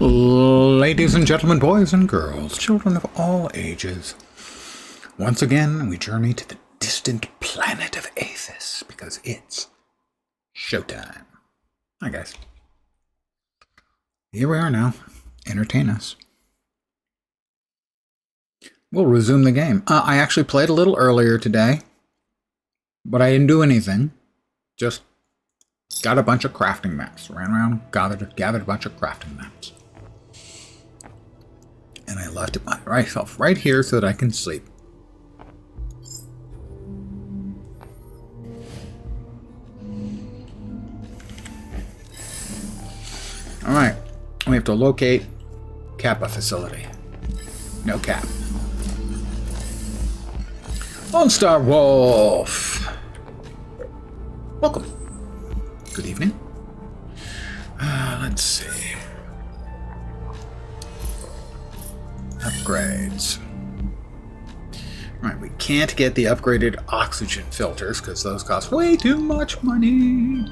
Ladies and gentlemen, boys and girls, children of all ages, once again we journey to the distant planet of Aethus because it's showtime. Hi guys. Here we are now. Entertain us. We'll resume the game. I actually played a little earlier today, but I didn't do anything. Just got a bunch of crafting maps. Ran around, gathered a bunch of crafting maps. And I left it myself right here so that I can sleep. Alright, we have to locate Kappa facility. No cap. Lone Star Wolf! Welcome. Good evening. Let's see. Upgrades. Alright, we can't get the upgraded oxygen filters because those cost way too much money.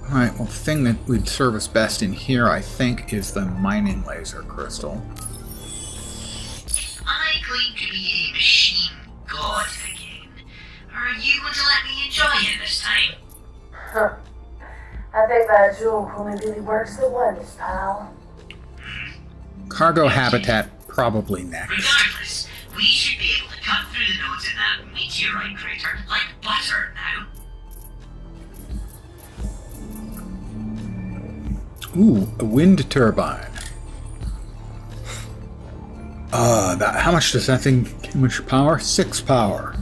Alright, well, the thing that would serve us best in here, I think, is the mining laser crystal. I claim to be a machine god again. Are you going to let me enjoy it this time? Huh. I think that joke only really works the once, pal. Cargo habitat probably next. Regardless, we should be able to cut through the nodes in that meteorite crater like butter now. Ooh, a wind turbine. How much does that thing, how much power? 6 power.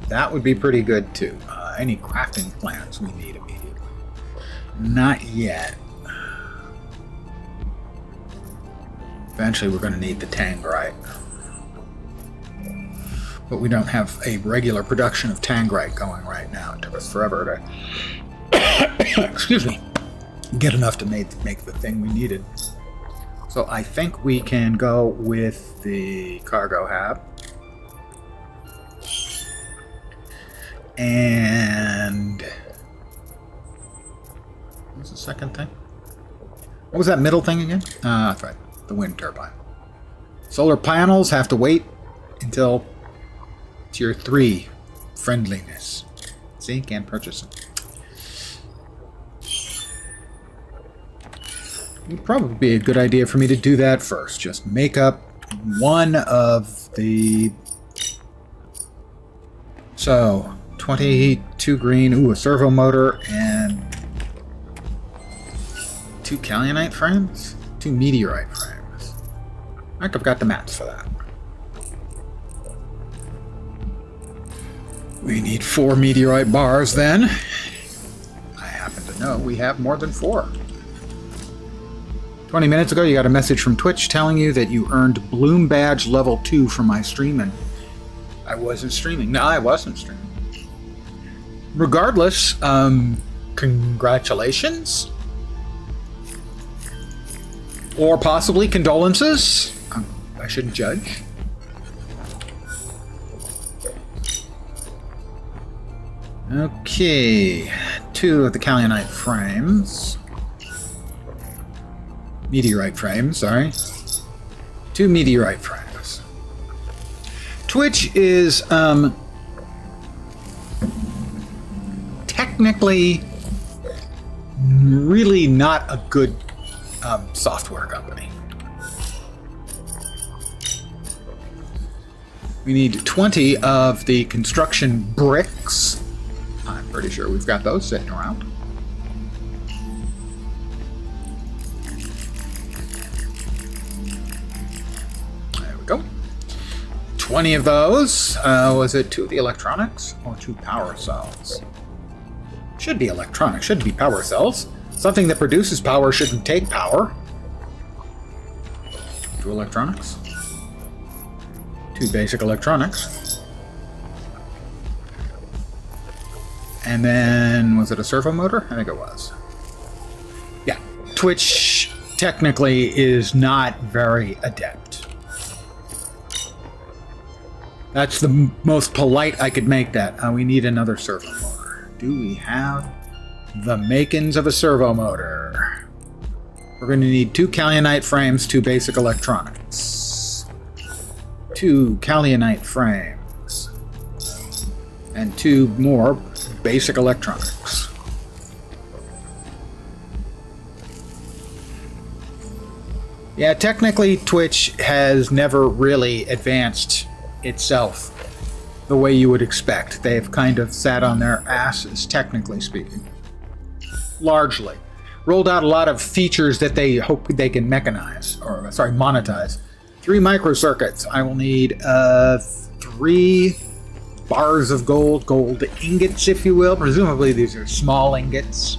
That would be pretty good too. Any crafting plans we need immediately. Not yet. Eventually we're going to need the tangrite. But we don't have a regular production of tangrite going right now. It took us forever to excuse me, get enough to make the thing we needed. So I think we can go with the cargo hab. And what's the second thing? What was that middle thing again? That's right, the wind turbine. Solar panels have to wait until tier 3 friendliness. See, can't purchase them. It would probably be a good idea for me to do that first. Just make up one of the... So, 22 green, ooh, a servo motor, and 2 kaolinite frames? 2 meteorite frames. I think I've got the maps for that. We need 4 meteorite bars then. I happen to know we have more than 4. 20 minutes ago, you got a message from Twitch telling you that you earned Bloom Badge level 2 for my streaming. I wasn't streaming. No, I wasn't streaming. Regardless, congratulations. Or possibly condolences. I shouldn't judge. Okay. 2 of the kaolinite frames. Meteorite frames, sorry. 2 meteorite frames. Twitch is, technically really not a good software company. We need 20 of the construction bricks. I'm pretty sure we've got those sitting around. Go. 20 of those. Was it 2 of the electronics or 2 power cells? Should be electronics, shouldn't be power cells. Something that produces power shouldn't take power. 2 electronics. 2 basic electronics. And then, was it a servo motor? I think it was. Yeah. Twitch technically is not very adept. That's the most polite I could make that. We need another servo motor. Do we have the makings of a servo motor. We're going to need 2 Kaolite frames, 2 basic electronics. 2 Kaolite frames. And 2 more basic electronics. Yeah, technically Twitch has never really advanced itself the way you would expect. They've kind of sat on their asses, technically speaking. Largely. Rolled out a lot of features that they hope they can monetize. 3 microcircuits. I will need 3 bars of gold ingots, if you will. Presumably these are small ingots.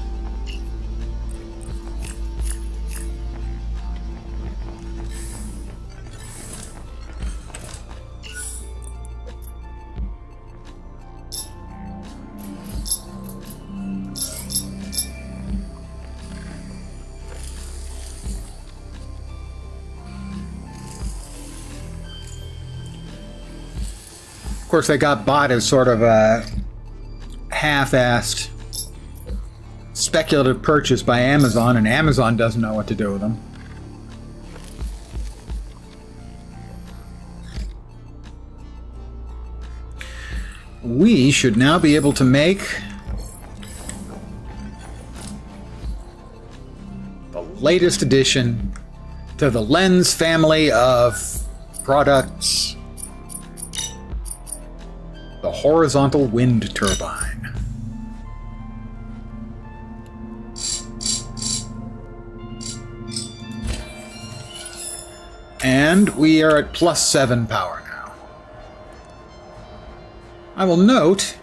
Of course, they got bought as sort of a half-assed speculative purchase by Amazon, and Amazon doesn't know what to do with them. We should now be able to make the latest addition to the Lens family of products. The horizontal wind turbine. And we are at +7 power now. I will note,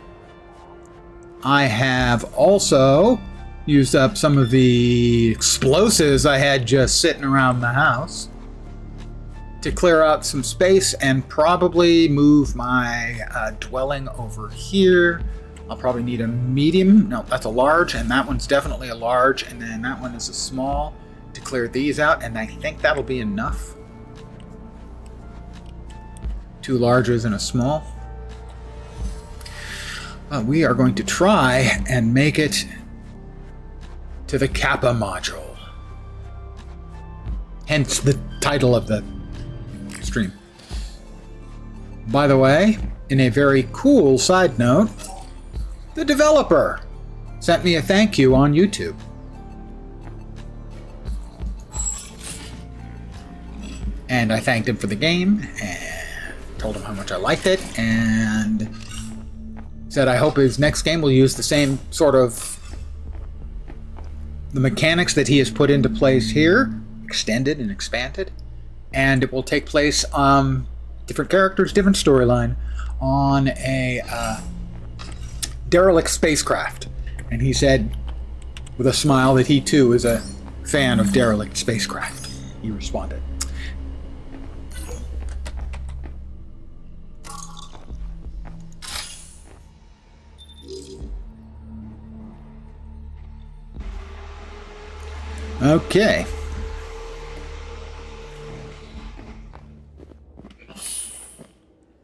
I have also used up some of the explosives I had just sitting around the house to clear out some space and probably move my dwelling over here. I'll probably need a medium. No, that's a large, and that one's definitely a large, and then that one is a small to clear these out, and I think that'll be enough. 2 larges and a small. We are going to try and make it to the Kappa module. Hence the title of the stream. By the way, in a very cool side note, the developer sent me a thank you on YouTube. And I thanked him for the game and told him how much I liked it, and said I hope his next game will use the same sort of the mechanics that he has put into place here, extended and expanded. And it will take place, different characters, different storyline, on a derelict spacecraft. And he said, with a smile, that he too is a fan of derelict spacecraft. He responded. Okay.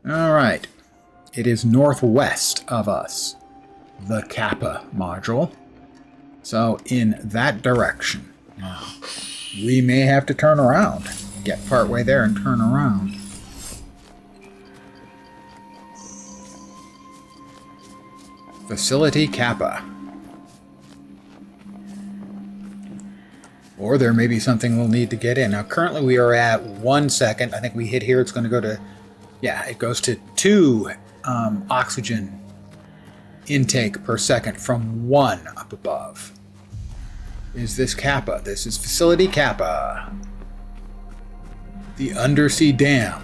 All right. It is northwest of us, the Kappa module. So in that direction. Now, we may have to turn around. Get partway there and turn around. Facility Kappa. Or there may be something we'll need to get in. Now, currently we are at 1 second. I think we hit here. It's going to go to, yeah, it goes to 2 oxygen intake per second from 1 up above. Is this Kappa? This is Facility Kappa. The undersea dam.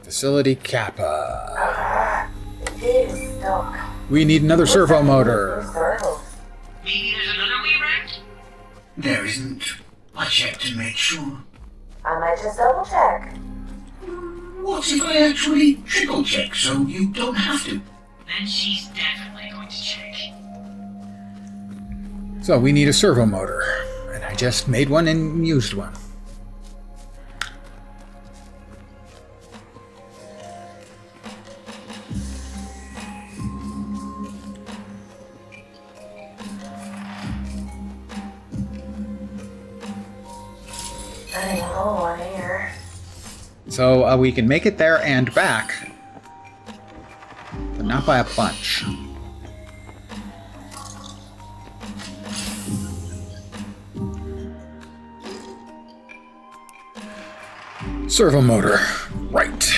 Facility Kappa. It is stuck. We need another servo motor. Maybe there's another way around? There isn't. I checked to make sure. I might just double check. What if I actually triple check so you don't have to? Then she's definitely going to check. So we need a servo motor. And I just made one and used one. Running low on air. So we can make it there and back, but not by a bunch. Servo motor, right.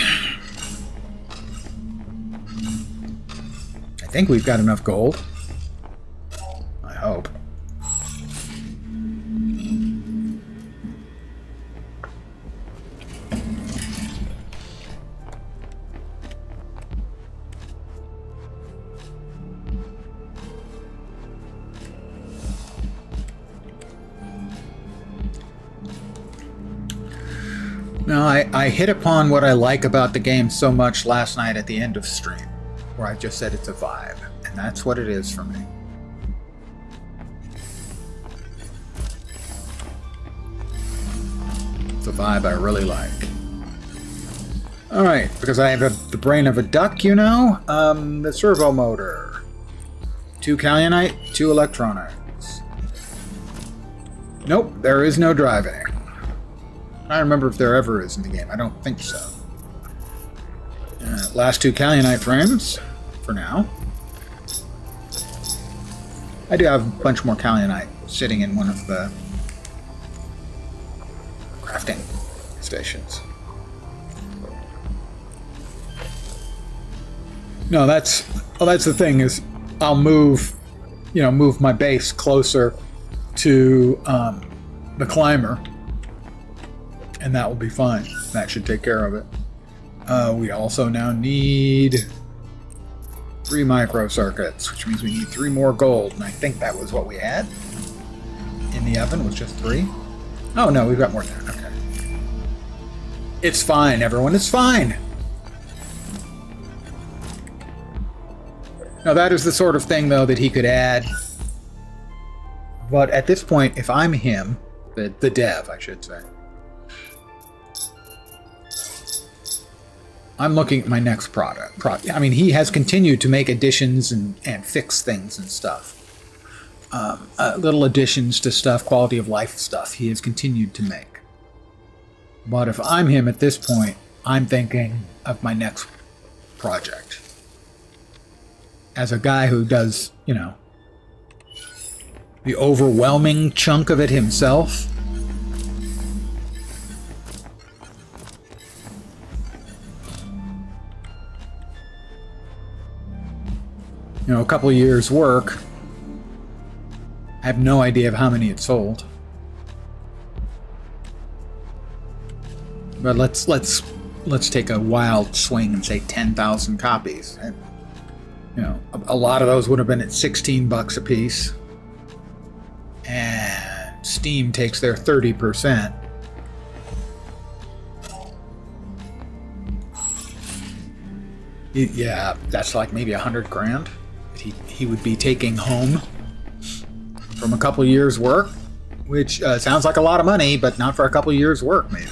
I think we've got enough gold. I hope. No, I hit upon what I like about the game so much last night at the end of stream, where I just said it's a vibe, and that's what it is for me. It's a vibe I really like. Alright, because I have the brain of a duck, you know, the servo motor. 2 Kalyonite, 2 electronics. Nope, there is no driving. I don't remember if there ever is in the game. I don't think so. Last 2 Kalyonite frames, for now. I do have a bunch more Kalyonite sitting in one of the crafting stations. No, that's the thing is I'll move my base closer to the climber. And that will be fine. That should take care of it. We also now need 3 microcircuits, which means we need 3 more gold. And I think that was what we had in the oven, was just 3. Oh no, we've got more than that. Okay. It's fine, everyone. It's fine. Now that is the sort of thing, though, that he could add. But at this point, if I'm him, the dev, I should say, I'm looking at my next product. I mean, he has continued to make additions and fix things and stuff. Little additions to stuff, quality of life stuff, he has continued to make. But if I'm him at this point, I'm thinking of my next project. As a guy who does, the overwhelming chunk of it himself, a couple of years' work. I have no idea of how many it sold. But let's take a wild swing and say 10,000 copies. And, a lot of those would have been at $16 a piece. And Steam takes their 30%. Yeah, that's like maybe $100,000 he would be taking home from a couple years' work, which sounds like a lot of money, but not for a couple years' work, maybe.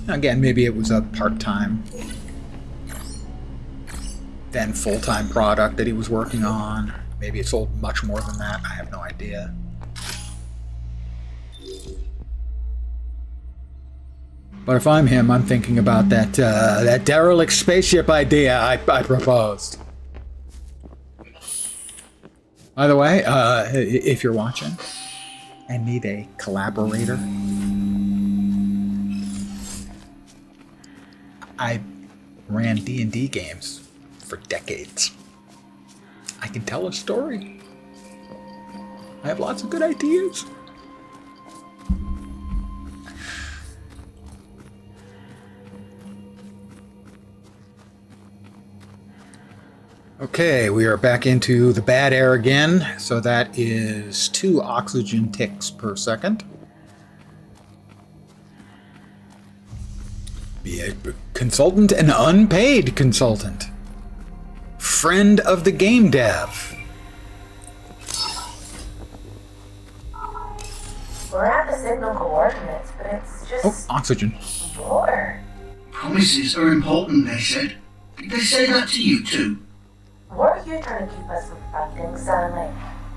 Again, maybe it was a part-time, then full-time product that he was working on. Maybe it sold much more than that. I have no idea. But if I'm him, I'm thinking about that derelict spaceship idea I proposed. By the way, if you're watching and need a collaborator, I ran D&D games for decades. I can tell a story. I have lots of good ideas. Okay, we are back into the bad air again. So that is 2 oxygen ticks per second. Be a consultant, an unpaid consultant. Friend of the game dev. We're at the signal coordinates, but it's just... Oh, oxygen. War. Promises are important, they said. Did they say that to you too? What are you trying to keep us from fighting, Silent?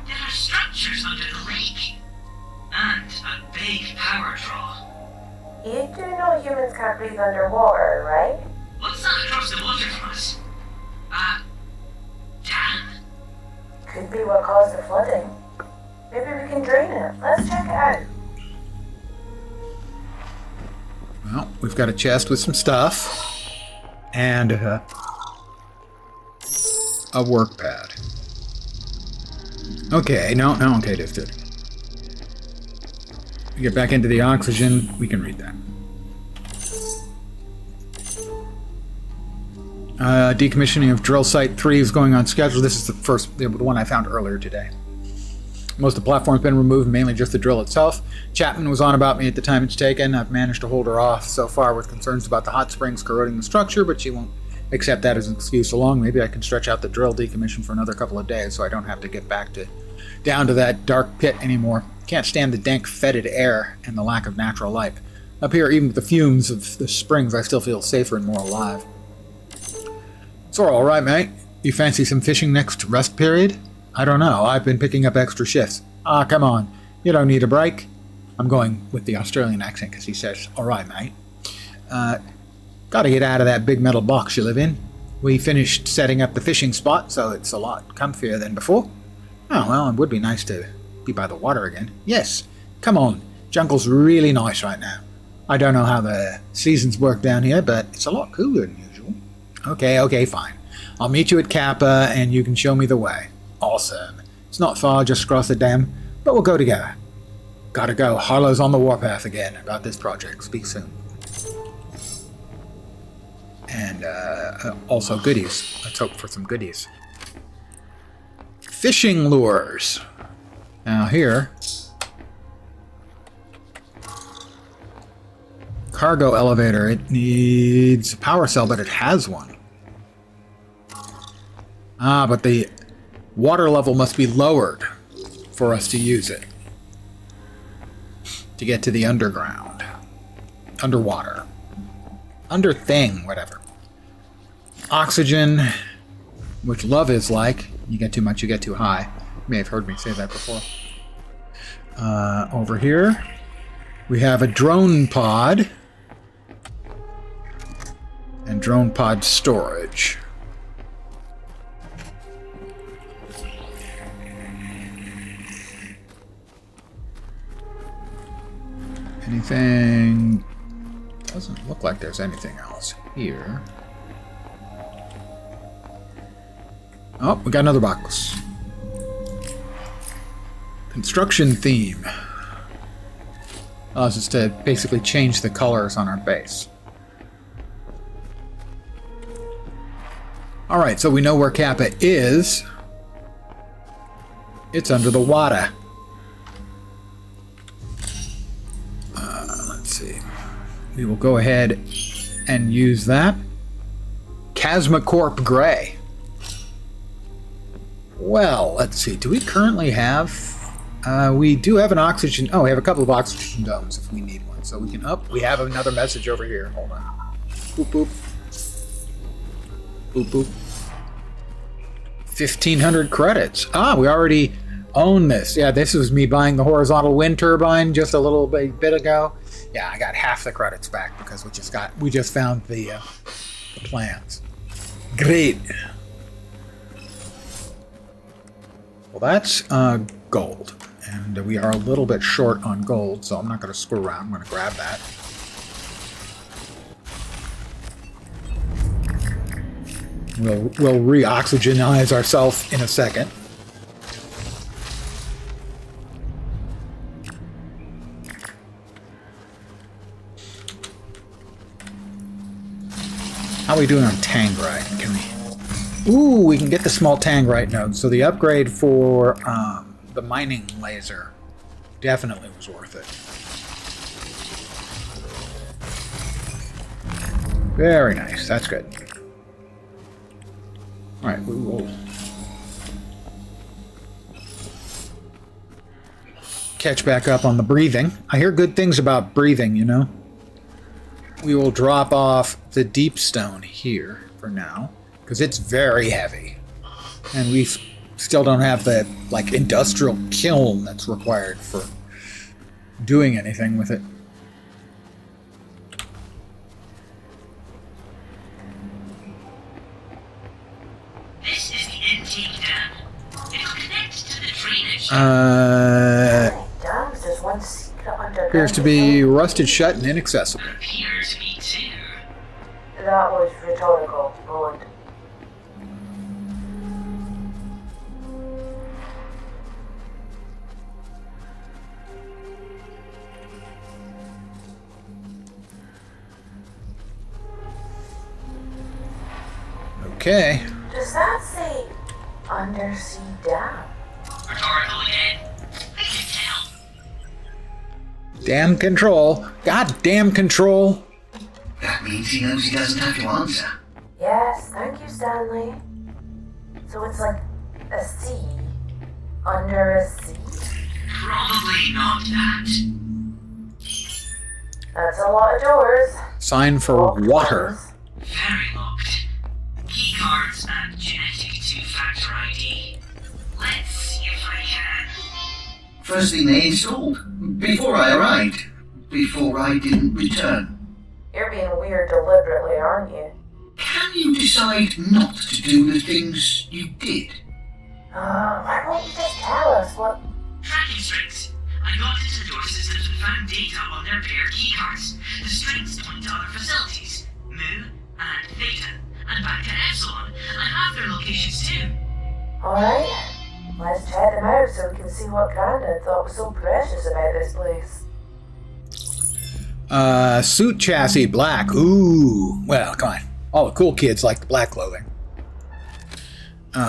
There are structures under the lake. And a big power draw. You do know humans can't breathe underwater, right? What's that across the water from us? Dam? Could be what caused the flooding. Maybe we can drain it. Let's check it out. Well, we've got a chest with some stuff. And a work pad. Okay, no, okay, this good. We get back into the oxygen, we can read that. Decommissioning of drill site 3 is going on schedule. This is the one I found earlier today. Most of the platform's been removed, mainly just the drill itself. Chapman was on about me at the time it's taken. I've managed to hold her off so far with concerns about the hot springs corroding the structure, but she won't accept that as an excuse alone. Maybe I can stretch out the drill decommission for another couple of days so I don't have to get down to that dark pit anymore. Can't stand the dank, fetid air and the lack of natural light. Up here, even with the fumes of the springs, I still feel safer and more alive. So all right, mate. You fancy some fishing next rest period? I don't know. I've been picking up extra shifts. Ah, come on. You don't need a break. I'm going with the Australian accent because he says, all right, mate. Gotta get out of that big metal box you live in. We finished setting up the fishing spot, so it's a lot comfier than before. Oh, well, it would be nice to be by the water again. Yes. Come on. Jungle's really nice right now. I don't know how the seasons work down here, but it's a lot cooler than usual. Okay, fine. I'll meet you at Kappa, and you can show me the way. Awesome. It's not far, just across the dam, but we'll go together. Gotta go. Harlow's on the warpath again about this project. Speak soon. And also goodies. Let's hope for some goodies. Fishing lures. Now here, cargo elevator. It needs a power cell, but it has one. Ah, but the water level must be lowered for us to use it. To get to the underground. Underwater. Under thing, whatever. Oxygen, which love is like. You get too much, you get too high. You may have heard me say that before. Over here, we have a drone pod. And drone pod storage. Anything? Doesn't look like there's anything else here. Oh, we got another box. Construction theme. Allows us to basically change the colors on our base. Alright, so we know where Kappa is. It's under the water. Let's see. We will go ahead and use that. Chasmacorp Gray. Well, let's see. Do we currently have... we do have an oxygen... Oh, we have a couple of oxygen domes if we need one. So we can up... We have another message over here. Hold on. Boop, boop. Boop, boop. 1,500 credits. Ah, we already own this. Yeah, this was me buying the horizontal wind turbine just a little bit ago. Yeah, I got half the credits back because we just found the plans. Great. Well, that's gold, and we are a little bit short on gold, so I'm not going to screw around. I'm going to grab that. We'll re-oxygenize ourselves in a second. How are we doing on Tangrite? Can we... Ooh, we can get the small Tangrite node. So the upgrade for the mining laser definitely was worth it. Very nice. That's good. All right, we will catch back up on the breathing. I hear good things about breathing, you know. We will drop off the deep stone here for now, because it's very heavy. And we still don't have the, like, industrial kiln that's required for doing anything with it. intake dam. It'll connect to the drainage. Dams is one secret underground. Appears to be rusted shut and inaccessible. Appears to be too. That was rhetorical, Roland. Okay. Does that say undersea dam? Rhetorical again. I can tell. Damn control. Goddamn control. That means he knows he doesn't have to answer. Yes, thank you, Stanley. So it's like a sea under a sea? Probably not that. That's a lot of doors. Sign for Locked water. ones. Very locked. Keycards and genetic two-factor ID. Let's see if I can. First thing they installed. Before I arrived. Before I didn't return. You're being weird deliberately, aren't you? Can you decide not to do the things you did? Why won't you just tell us what... Tracking strings. I got into the door systems and found data on their paired keycards. The strings point to other facilities. Mu and Theta. And back to Epsilon. I have their locations too. Alright, let's check them out so we can see what Grandad thought was so precious about this place. Suit chassis black. Ooh. Well, come on. All the cool kids like the black clothing.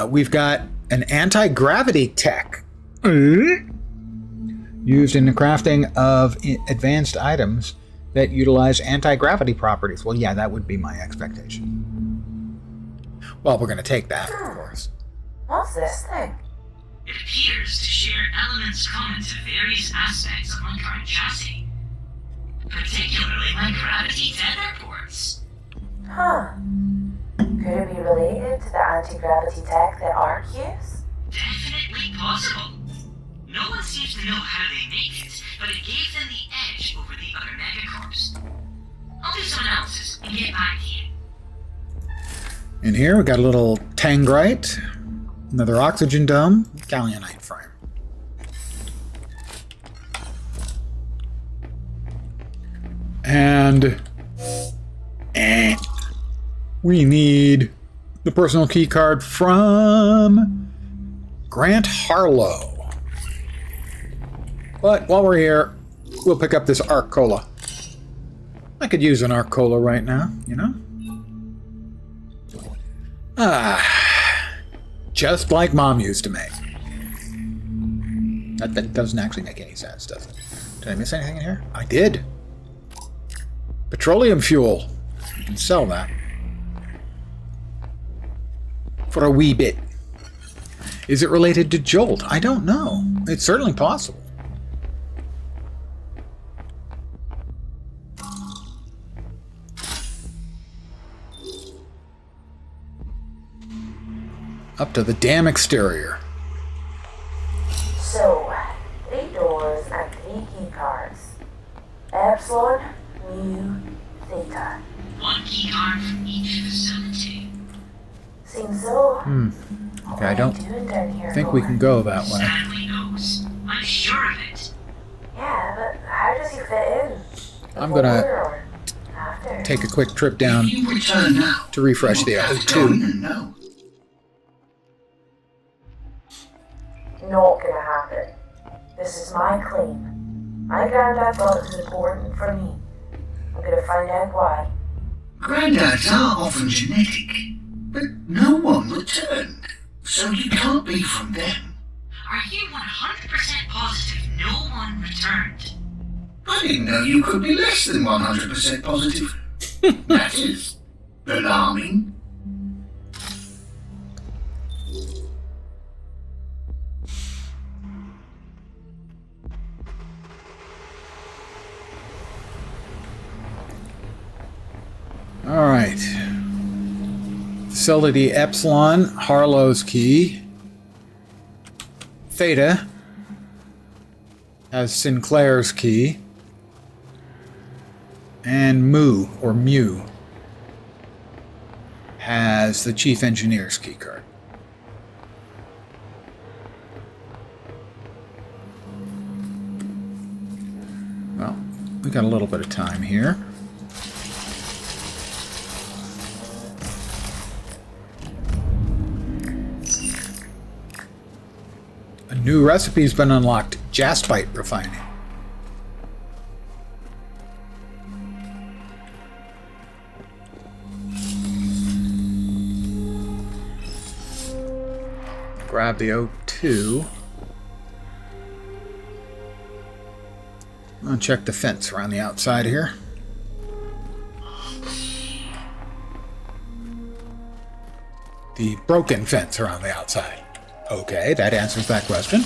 We've got an anti-gravity tech. Used in the crafting of advanced items that utilize anti-gravity properties. Well, yeah, that would be my expectation. Well, we're going to take that, of course. What's this thing? It appears to share elements common to various aspects of my current chassis. Particularly my gravity tether ports. Huh. Could it be related to the anti-gravity tech that Ark use? Definitely possible. No one seems to know how they make it, but it gave them the edge over the other megacorps. I'll do some analysis and get back to you. In here, we got a little tangrite, another oxygen dome, gallionite frame. And we need the personal key card from Grant Harlow. But while we're here, we'll pick up this Arc Cola. I could use an Arc Cola right now, you know? Just like Mom used to make. That doesn't actually make any sense, does it? Did I miss anything in here? I did. Petroleum fuel. You can sell that. For a wee bit. Is it related to Jolt? I don't know. It's certainly possible. Up to the damn exterior. So, 3 doors and 3 key cards. Epsilon, Mu, Theta. One keycard from each facility. Seems so. Okay, I don't think we can go that way. Stanley knows. I'm sure of it. Yeah, but how does he fit in? I'm gonna Before or after? take a quick trip down If you return now, to refresh the you won't have to go in O2. and know. Not gonna happen. This is my claim. My granddad thought it was important for me. I'm gonna find out why. Granddads are often genetic, but no one returned, so you can't be from them. Are you 100% positive no one returned? I didn't know you could be less than 100% positive. That is alarming. All right. Facility Epsilon, Harlow's key. Theta has Sinclair's key. And Mu, or Mu, has the chief engineer's key card. we got a little bit of time here. A new recipe's been unlocked. Jaspite refining. Grab the O2. I'll check the fence around the outside here. The broken fence around the outside. Okay, that answers that question.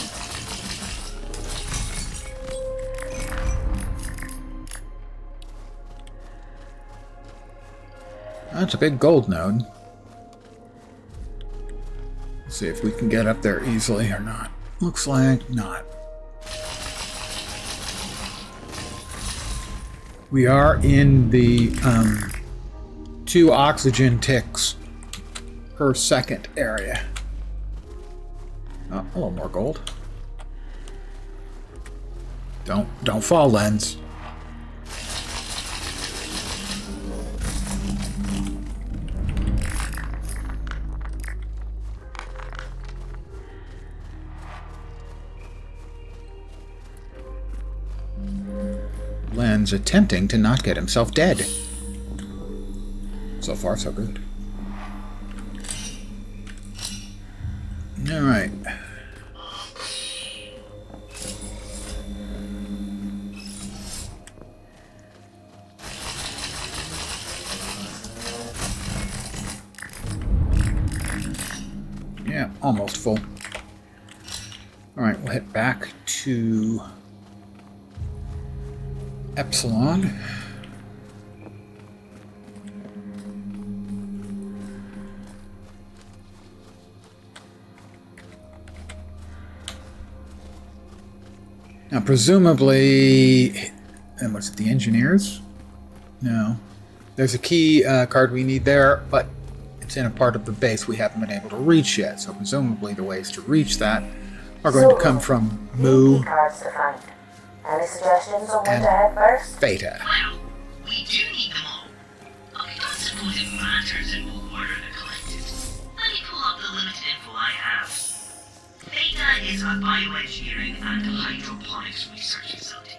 That's a big gold node. Let's see if we can get up there easily or not. Looks like not. We are in the 2 oxygen ticks per second area. Oh, a little more gold. Don't fall, Lens. Lens attempting to not get himself dead. So far, so good. All right. Yeah, almost full. All right, we'll head back to Epsilon. Now, presumably, and what's it, the engineers? No. There's a key card we need there, but it's in a part of the base we haven't been able to reach yet. So presumably the ways to reach that are going to come from Moo Cards to find. Any suggestions on where to head first? Theta. Well, we do need them all. I don't suppose it matters in what order they're collected. Let me pull up the limited info I have. Theta is a bioengineering and hydroponics research facility.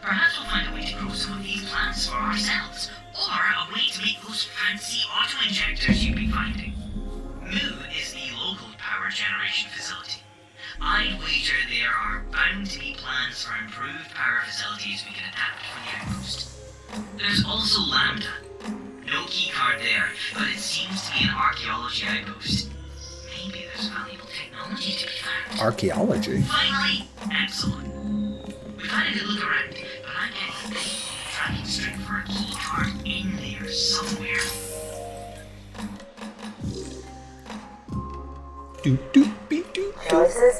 Perhaps we'll find a way to grow some of these plants for ourselves, or a way to make those fancy auto-injectors you've been finding. Moo is the local power generation facility. I'd wager there are bound to be plans for improved power facilities we can adapt for the outpost. There's also Lambda. No keycard there, but it seems to be an archaeology outpost. Maybe there's valuable technology to be found. Archaeology? Finally, Epsilon. We've had a good look around, but I'm getting a big tracking string for a keycard in there somewhere. Choices.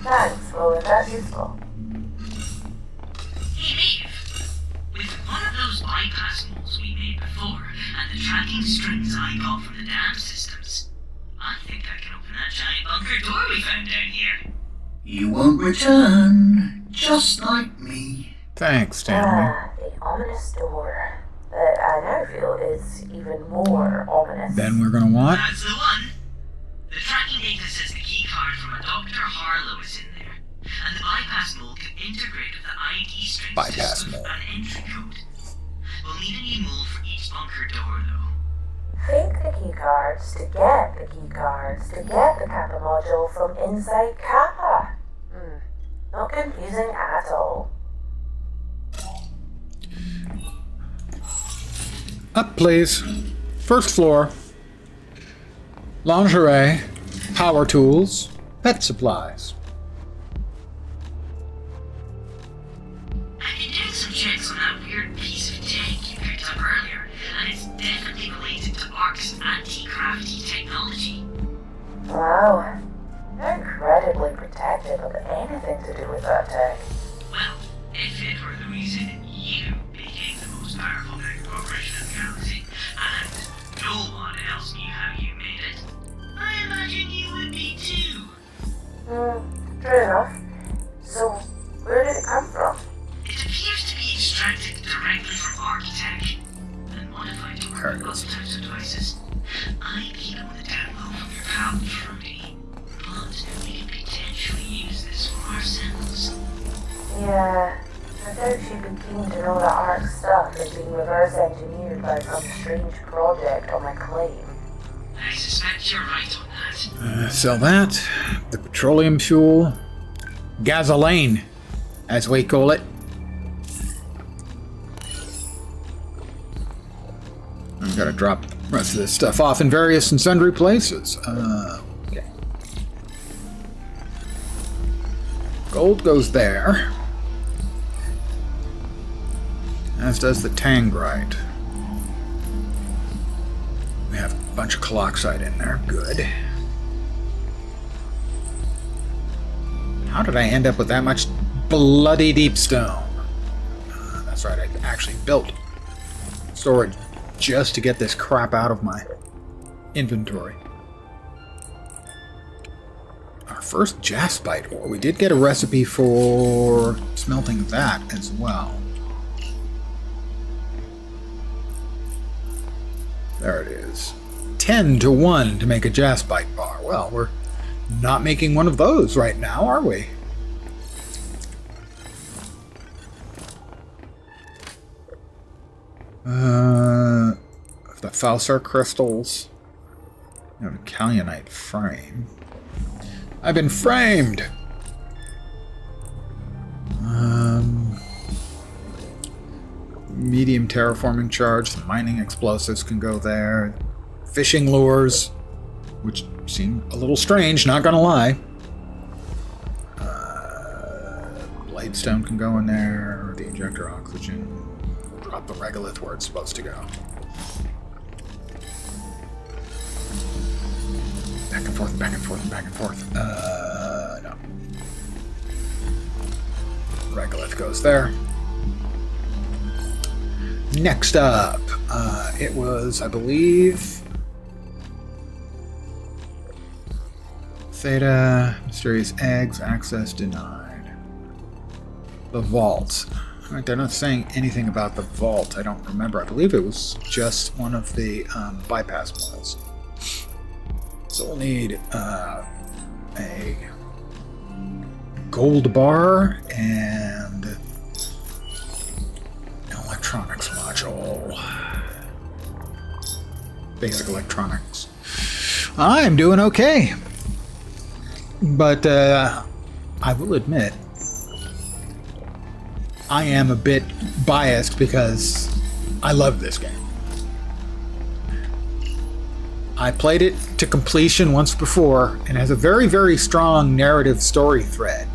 Thanks, well, that's useful. Hey, Maeve. With one of those bypass moles we made before, and the tracking strings I got from the dam systems, I think I can open that giant bunker door we found down here. You won't return, just like me. Thanks, Stanley. The ominous door that I now feel is even more ominous. Then we're going to want That's the one. The tracking data says the keycard from a Dr. Harlow is in there, and the bypass mole can integrate with the ID string Bypass system mole. and entry code. We'll need a new mole for each bunker door, though. Think the keycards to get the keycards to get the Kappa module from inside Kappa. Not confusing at all. up, please. First floor. Lingerie, power tools, pet supplies. I've been doing some checks on that weird piece of tech you picked up earlier, and it's definitely related to ARC's anti-gravity technology. Wow. They're incredibly protective of anything to do with that tech. Well, if it were the reason you became the most powerful tech corporation in the galaxy, and no one else knew how you made it, I imagine you would be too. True enough. So, where did it come from? It appears to up for me, but we can potentially use this for ourselves. Yeah, I doubt she'd be keen to know that Ark stuff is being reverse engineered by some strange project on my claim. I suspect you're right on that. Sell that. The petroleum fuel. Gasoline, as we call it. I've got to drop the rest of this stuff off in various and sundry places. Okay. Gold goes there. As does the tangrite. We have a bunch of caloxite in there. Good. How did I end up with that much bloody deep stone? That's right, I actually built storage just to get this crap out of my inventory. Our first jaspite ore. We did get a recipe for smelting that as well. There it is. 10 to 1 to make a jaspite bar. Well, we're not making one of those right now, are we? The Falsar crystals. You know, Kalinite frame. I've been framed! Medium terraforming charge. The mining explosives can go there. Fishing lures, which seem a little strange, not gonna lie. Bladestone can go in there. The injector oxygen. We'll drop the regolith where it's supposed to go. Back and forth, back and forth, back and forth. No. Regolith goes there. Next up, it was, I believe, Theta, mysterious eggs, access denied. The vault. Right, they're not saying anything about the vault. I don't remember. I believe it was just one of the bypass points. So we'll need a gold bar and an electronics module. Basic electronics. I'm doing okay. But I will admit, I am a bit biased because I love this game. I played it to completion once before and has a very, very strong narrative story thread.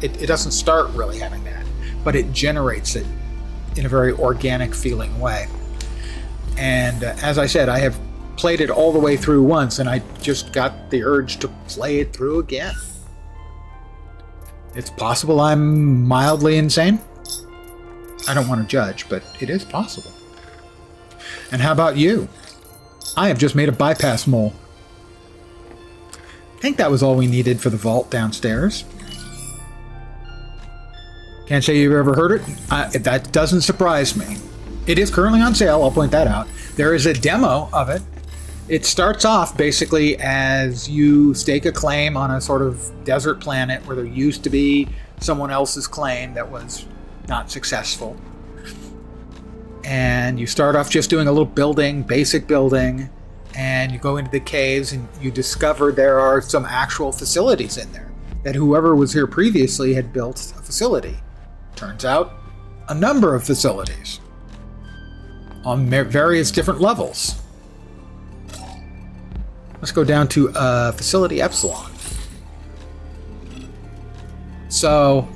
It doesn't start really having that, but it generates it in a very organic feeling way. And as I said, I have played it all the way through once, and I just got the urge to play it through again. It's possible I'm mildly insane. I don't want to judge, but it is possible. And how about you? I have just made a bypass mole. I think that was all we needed for the vault downstairs. Can't say you've ever heard it. That doesn't surprise me. It is currently on sale, I'll point that out. There is a demo of it. It starts off basically as you stake a claim on a sort of desert planet where there used to be someone else's claim that was not successful. And you start off just doing a little building, basic building, and you go into the caves and you discover there are some actual facilities in there, that whoever was here previously had built a facility. Turns out, a number of facilities on various different levels. Let's go down to Facility Epsilon. So,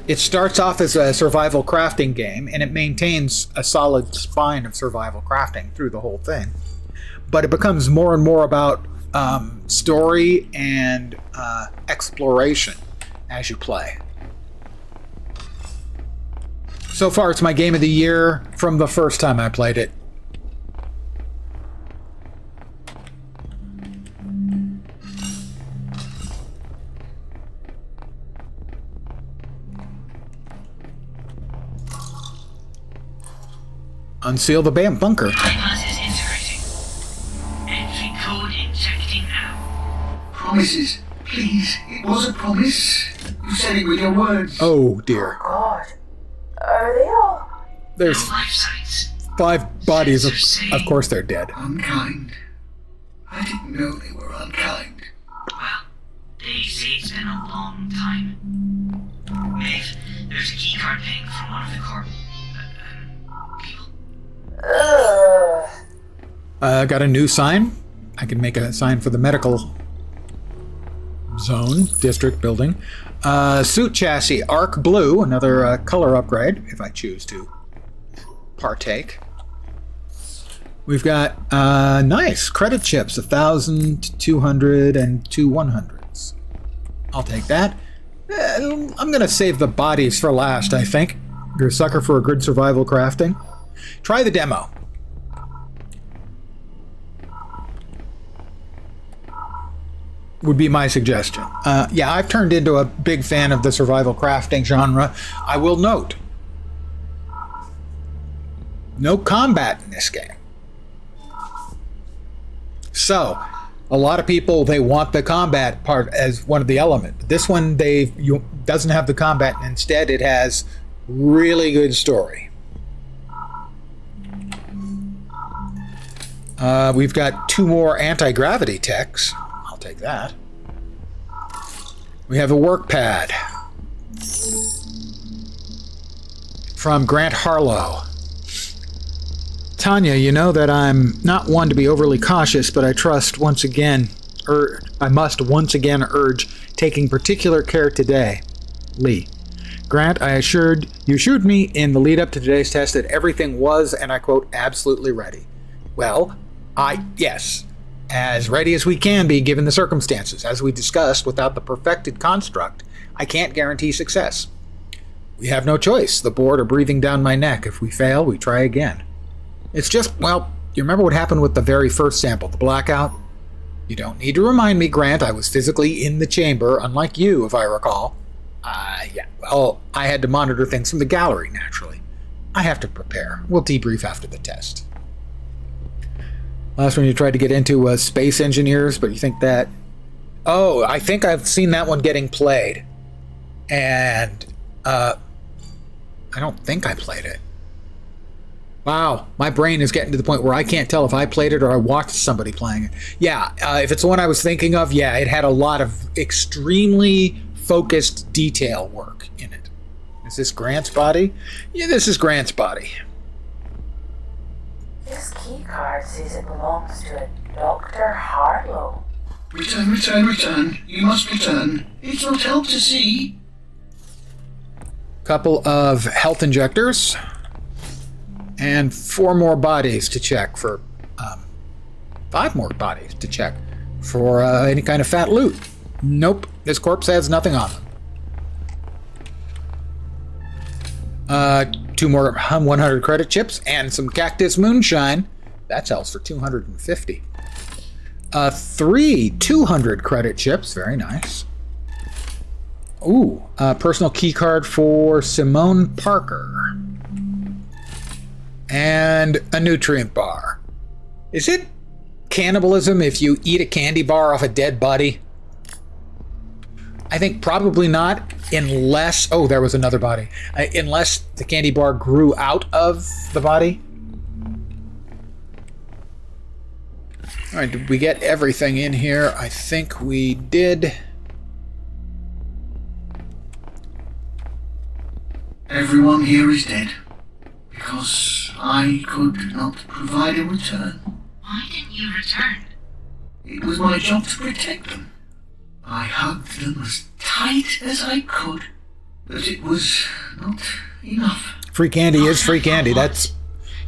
it starts off as a survival crafting game, and it maintains a solid spine of survival crafting through the whole thing. But it becomes more and more about story and exploration as you play. So far, it's my game of the year from the first time I played it. Unseal the bunker. Bypass is integrating. Entry code injecting now. Promises. Please, it was a promise. You said it with your words. Oh dear. God. Are they all? There's No life signs. 5 bodies. Of course they're dead. Unkind. I didn't know they were unkind. Well, they say it's been a long time. Maeve, there's a keycard ping from one of the people. Got a new sign. I can make a sign for the medical zone, district building. Suit chassis, arc blue, another color upgrade, if I choose to partake. We've got nice credit chips, 1,000, 200, and 2 100s. I'll take that. I'm gonna save the bodies for last, I think. You're a sucker for a good survival crafting. Try the demo. Would be my suggestion. Yeah, I've turned into a big fan of the survival crafting genre. I will note, no combat in this game. So, a lot of people, they want the combat part as one of the elements. This one, doesn't have the combat, and instead it has really good story. We've got 2 more anti-gravity techs. I'll take that. We have a work pad from Grant Harlow. Tanya, you know that I'm not one to be overly cautious, but I must once again urge taking particular care today. Lee. Grant, you assured me in the lead up to today's test that everything was, and I quote, absolutely ready. Well, yes, as ready as we can be given the circumstances. As we discussed, without the perfected construct, I can't guarantee success. We have no choice. The board are breathing down my neck. If we fail, we try again. It's just, well, you remember what happened with the very first sample, the blackout? You don't need to remind me, Grant. I was physically in the chamber, unlike you, if I recall. Yeah, well, I had to monitor things from the gallery, naturally. I have to prepare. We'll debrief after the test. Last one you tried to get into was Space Engineers, but you think that... Oh, I think I've seen that one getting played. And, I don't think I played it. Wow, my brain is getting to the point where I can't tell if I played it or I watched somebody playing it. Yeah, if it's the one I was thinking of, yeah, it had a lot of extremely focused detail work in it. Is this Grant's body? Yeah, this is Grant's body. This keycard says it belongs to a Dr. Harlow. Return. You must return. It's not help to see. Couple of health injectors. And 4 more bodies to check for... 5 more bodies to check for any kind of fat loot. Nope, this corpse has nothing on them. 2 more 100 credit chips and some cactus moonshine. That sells for 250. 3 200 credit chips, very nice. Ooh, personal key card for Simone Parker. And a nutrient bar. Is it cannibalism if you eat a candy bar off a dead body? I think probably not, unless... Oh, there was another body. Unless the candy bar grew out of the body. All right, did we get everything in here? I think we did. Everyone here is dead. Because I could not provide a return. Why didn't you return? It was my job to protect them. I hugged them as tight as I could, but it was not enough. Free candy is free candy. It's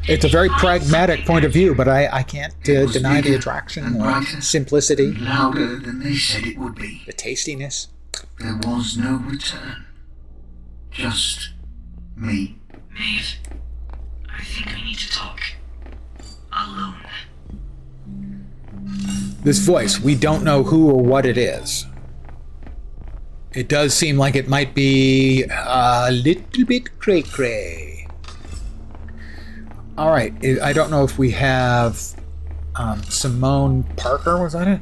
a very pragmatic point of view, but I can't deny the attraction or simplicity. Louder than they said it would be. The tastiness. There was no return. Just me. Maeve, I think we need to talk. Alone. This voice, we don't know who or what it is. It does seem like it might be a little bit cray-cray. All right, I don't know if we have Simone Parker, was that it?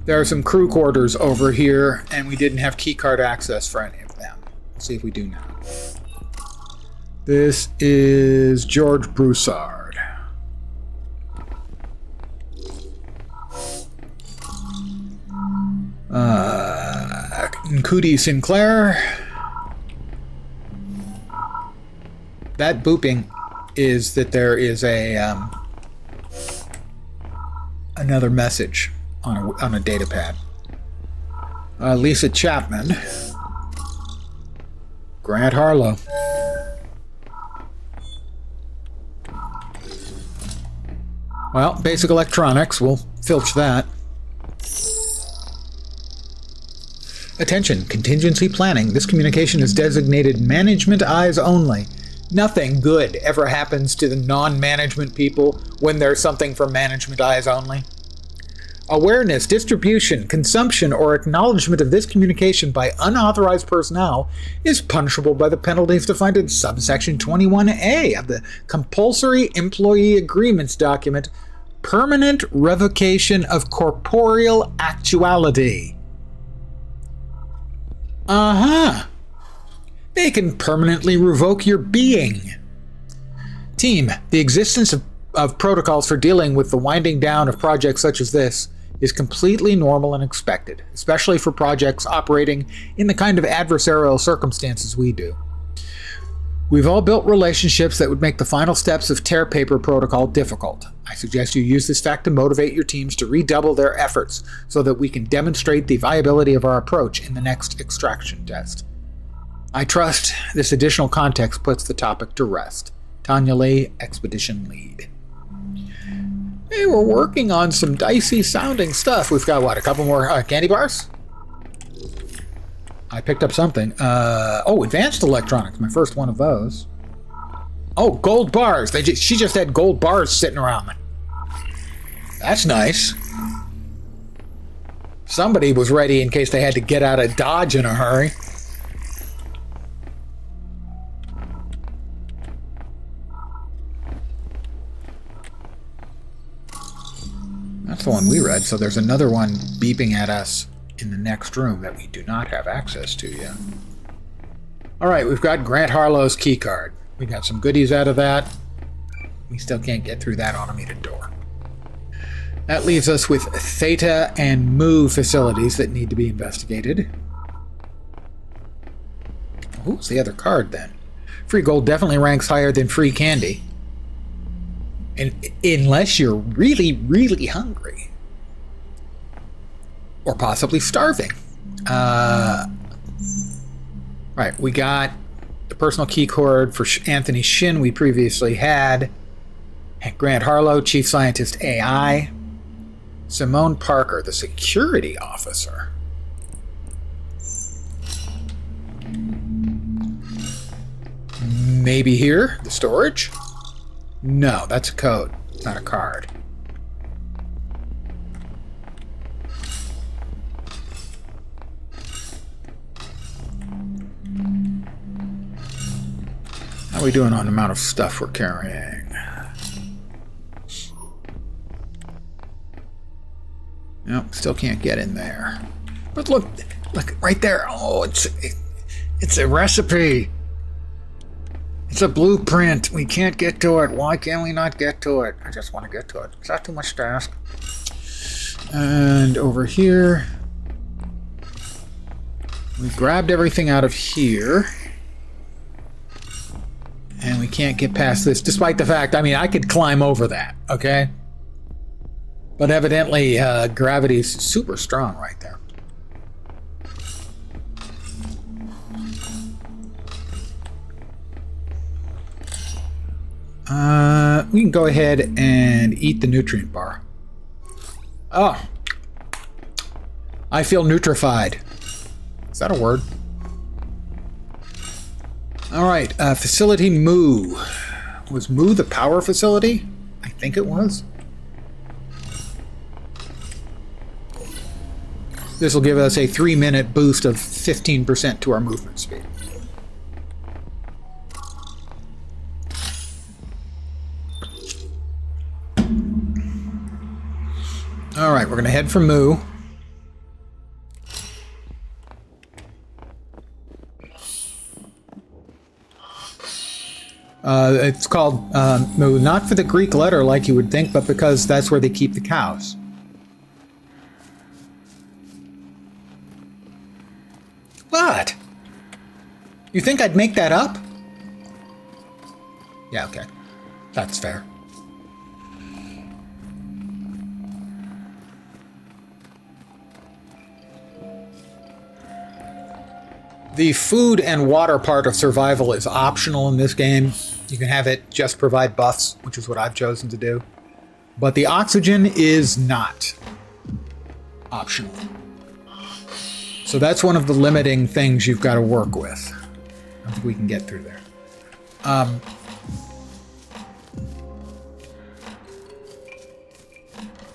There are some crew quarters over here, and we didn't have keycard access for any of them. Let's see if we do now. This is George Broussard. Nkudi Sinclair. That booping is that there is a another message on a data pad. Lisa Chapman. Grant Harlow. Well, basic electronics. We'll filch that. Attention, contingency planning. This communication is designated management eyes only. Nothing good ever happens to the non-management people when there's something for management eyes only. Awareness, distribution, consumption, or acknowledgement of this communication by unauthorized personnel is punishable by the penalties defined in subsection 21A of the Compulsory Employee Agreements document, Permanent Revocation of Corporeal Actuality. They can permanently revoke your being. Team, the existence of protocols for dealing with the winding down of projects such as this is completely normal and expected, especially for projects operating in the kind of adversarial circumstances we do. We've all built relationships that would make the final steps of tear paper protocol difficult. I suggest you use this fact to motivate your teams to redouble their efforts so that we can demonstrate the viability of our approach in the next extraction test. I trust this additional context puts the topic to rest. Tanya Lee, Expedition Lead. Hey, we're working on some dicey sounding stuff. We've got, what, a couple more candy bars? I picked up something. Advanced electronics, my first one of those. Oh, gold bars. She just had gold bars sitting around. That's nice. Somebody was ready in case they had to get out of Dodge in a hurry. That's the one we read, so there's another one beeping at us in the next room that we do not have access to yet. Alright, we've got Grant Harlow's keycard. We got some goodies out of that. We still can't get through that automated door. That leaves us with Theta and Mu facilities that need to be investigated. Who's the other card then? Free gold definitely ranks higher than free candy. And unless you're really, really hungry. Or possibly starving. Right, we got the personal key cord for Anthony Shin we previously had. Grant Harlow, Chief Scientist AI. Simone Parker, the security officer. Maybe here, the storage? No, that's a code, not a card. How are we doing on the amount of stuff we're carrying? Nope, still can't get in there. But look right there. Oh, it's a recipe. It's a blueprint. We can't get to it. Why can't we not get to it? I just want to get to it. Is that too much to ask? And over here, we grabbed everything out of here. And we can't get past this, despite the fact, I mean, I could climb over that, okay? But evidently, gravity's super strong right there. We can go ahead and eat the nutrient bar. Oh. I feel nutrified. Is that a word? Alright, facility Mu. Was Mu the power facility? I think it was. This will give us a 3-minute boost of 15% to our movement speed. Alright, we're going to head for Mu. It's called Mu, not for the Greek letter like you would think, but because that's where they keep the cows. What? You think I'd make that up? Yeah, okay. That's fair. The food and water part of survival is optional in this game. You can have it just provide buffs, which is what I've chosen to do. But the oxygen is not optional. So that's one of the limiting things you've got to work with. I think we can get through there.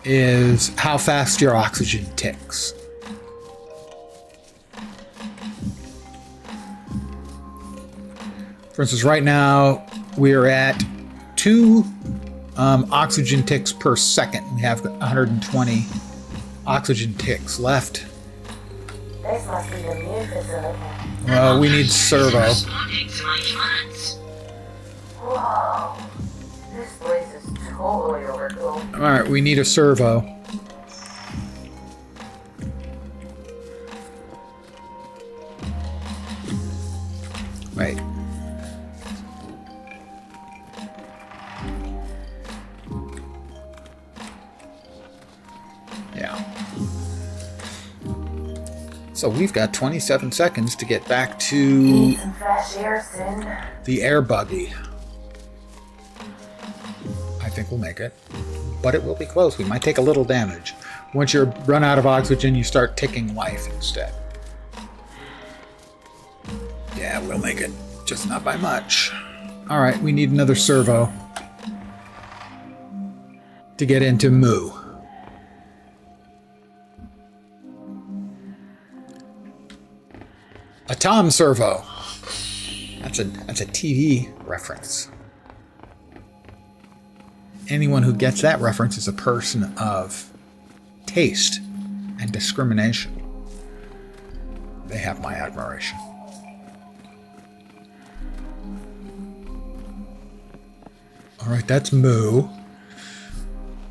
Is how fast your oxygen ticks. For instance, right now we are at 2 oxygen ticks per second. We have 120 oxygen ticks left. This must be the new facility. Well, we need servo. Responding to my commands. Whoa. This place is totally overcooked. Alright, we need a servo. Wait. Yeah. So we've got 27 seconds to get back to Need some fresh air soon. the air buggy. I think we'll make it. But it will be close. We might take a little damage. Once you run out of oxygen, you start ticking life instead. Yeah, we'll make it. Just not by much. Alright, we need another servo to get into Mu. A Tom servo. That's a TV reference. Anyone who gets that reference is a person of taste and discrimination. They have my admiration. Alright, that's Mu.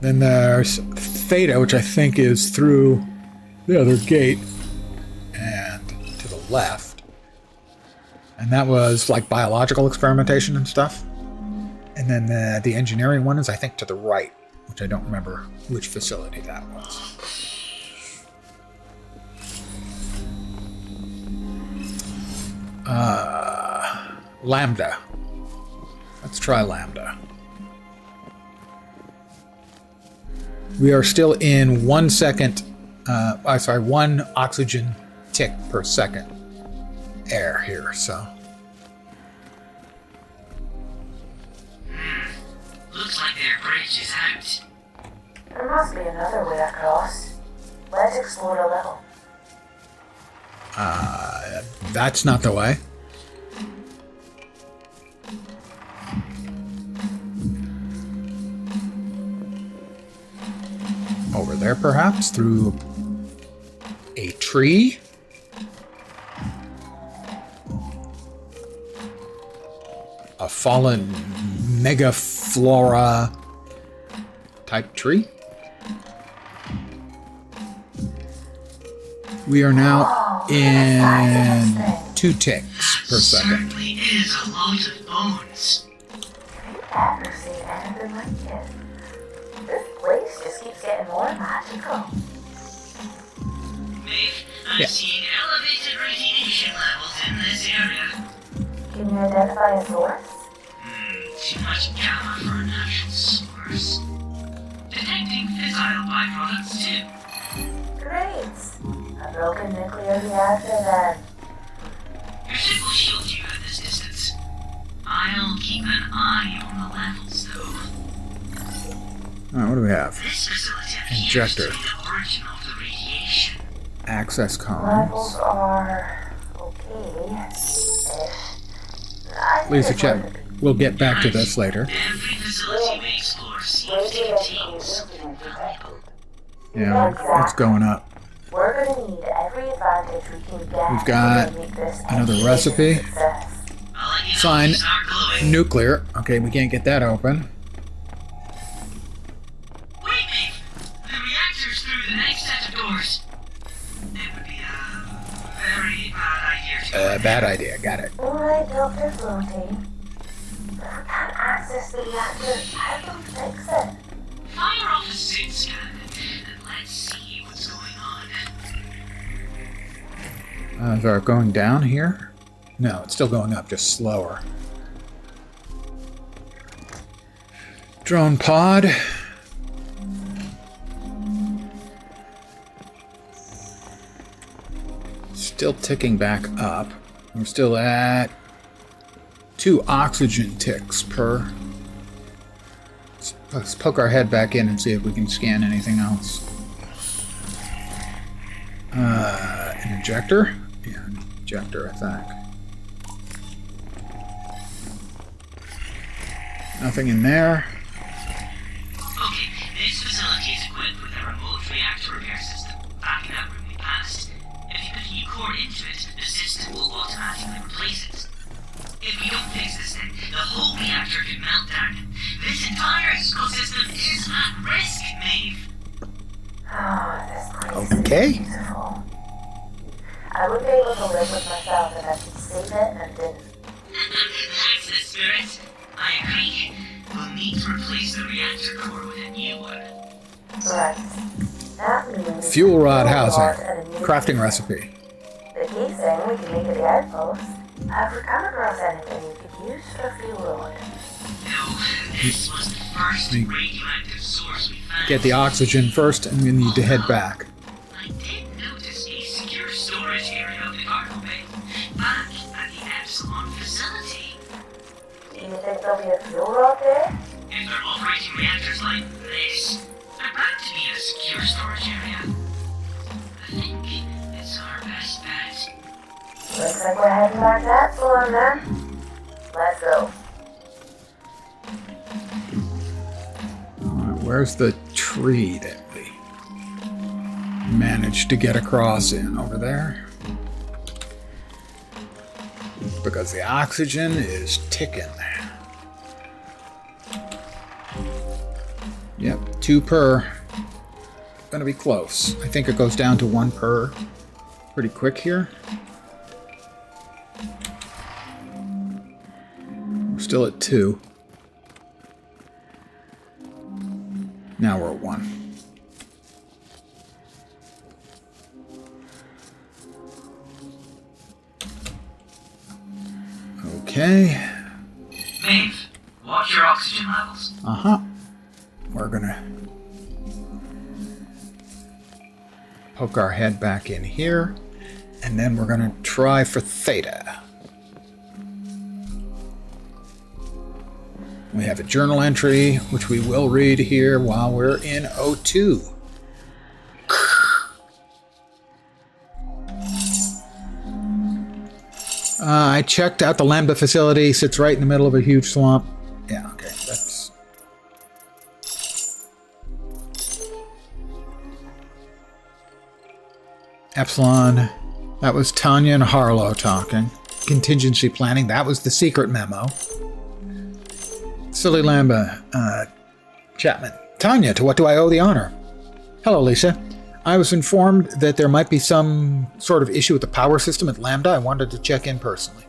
Then there's Theta, which I think is through the other gate and to the left. And that was like biological experimentation and stuff. And then the engineering one is, I think, to the right, which I don't remember which facility that was. Lambda. Let's try Lambda. We are still in 1 second, 1 oxygen tick per second air here, so. Looks like their bridge is out. There must be another way across. Let's explore a little. That's not the way. Over there, perhaps, through a tree? A fallen megaflora type tree? We are now in 2 ticks per second. Certainly is a lot of bones. Have you ever seen anything like this? This place just keeps getting more magical. Maeve, I'm seeing elevated radiation levels in this area. Can you identify a source? Too much gamma for a natural source. Detecting fissile byproducts too. Great. A broken nuclear reactor then. Your ship will shield you at this distance. I'll keep an eye on the levels though. Alright, what do we have? This facility appears Injector. to be the origin of the radiation. Access Levels comms. are okay. I think Lisa it's Chet, worth it. we'll get back to this later. Every facility we explore seems to contain something valuable. Yeah, it's going up. We're gonna need every advantage we can get. We've got to make this another expedition recipe. a success. I'll you know Sign if you start glowing. nuclear. Okay, we can't get that open. Wait, Maeve! The reactor's through the next set of doors. It would be a very bad idea to Bad idea. Got it. Alright, Dr. Floaty. If we can't access the reactor, how do we fix it? fire off a suit scan and let's see what's going on. Is it going down here? No, it's still going up, just slower. Drone pod. Still ticking back up. We're still at 2 oxygen ticks per. Let's poke our head back in and see if we can scan anything else. An injector? Yeah, an injector, I think. Nothing in there. Okay, this facility is equipped with a remote reactor repair system back in that room we passed. If you put a new core into it, the system will automatically replace it. If we don't fix this thing, the whole reactor could melt down. This entire ecosystem is at risk, Maeve. Oh, this place Okay. is beautiful. I would be able to live with myself if I could save it and didn't. That's the spirit. I agree. We'll need to replace the reactor core with a new one. Right. That means Fuel rod and housing. a new Crafting casing. recipe. The casing we can make at the outpost. Have we come across anything you could use for a fuel rod? No, this was the first We- radioactive source we found. Get the oxygen first, and we need to head back. I did notice a secure storage area of the cargo bay back at the Epsilon facility. Do you think there'll be a fuel rod there? If they're operating reactors like this, they're bound to be in a secure storage area. I think it's our best bet. Looks like we're heading back to Epsilon then. Let's go. Alright, where's the tree that we managed to get across in? Over there? Because the oxygen is ticking. Yep, 2 per. Gonna be close. I think it goes down to 1 per pretty quick here. We're still at 2. Now we're at 1. Okay. Maeve, watch your oxygen levels. Uh-huh. We're gonna poke our head back in here, and then we're gonna try for theta. We have a journal entry, which we will read here while we're in O2. I checked out the Lambda facility, sits right in the middle of a huge swamp. Yeah, okay, that's... Epsilon, that was Tanya and Harlow talking. Contingency planning, that was the secret memo. Silly Lambda, Chapman. Tanya, to what do I owe the honor? Hello, Lisa. I was informed that there might be some sort of issue with the power system at Lambda. I wanted to check in personally.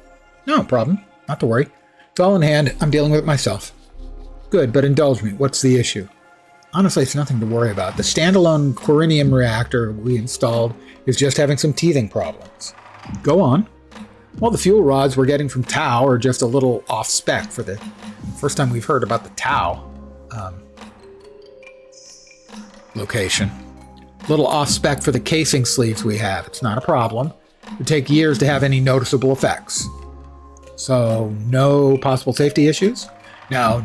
No problem. Not to worry. It's all in hand. I'm dealing with it myself. Good, but indulge me. What's the issue? Honestly, it's nothing to worry about. The standalone corinium reactor we installed is just having some teething problems. Go on. Well, the fuel rods we're getting from Tau are just a little off-spec for the first time we've heard about the Tau location. A little off-spec for the casing sleeves we have. It's not a problem. It would take years to have any noticeable effects. So, no possible safety issues? No.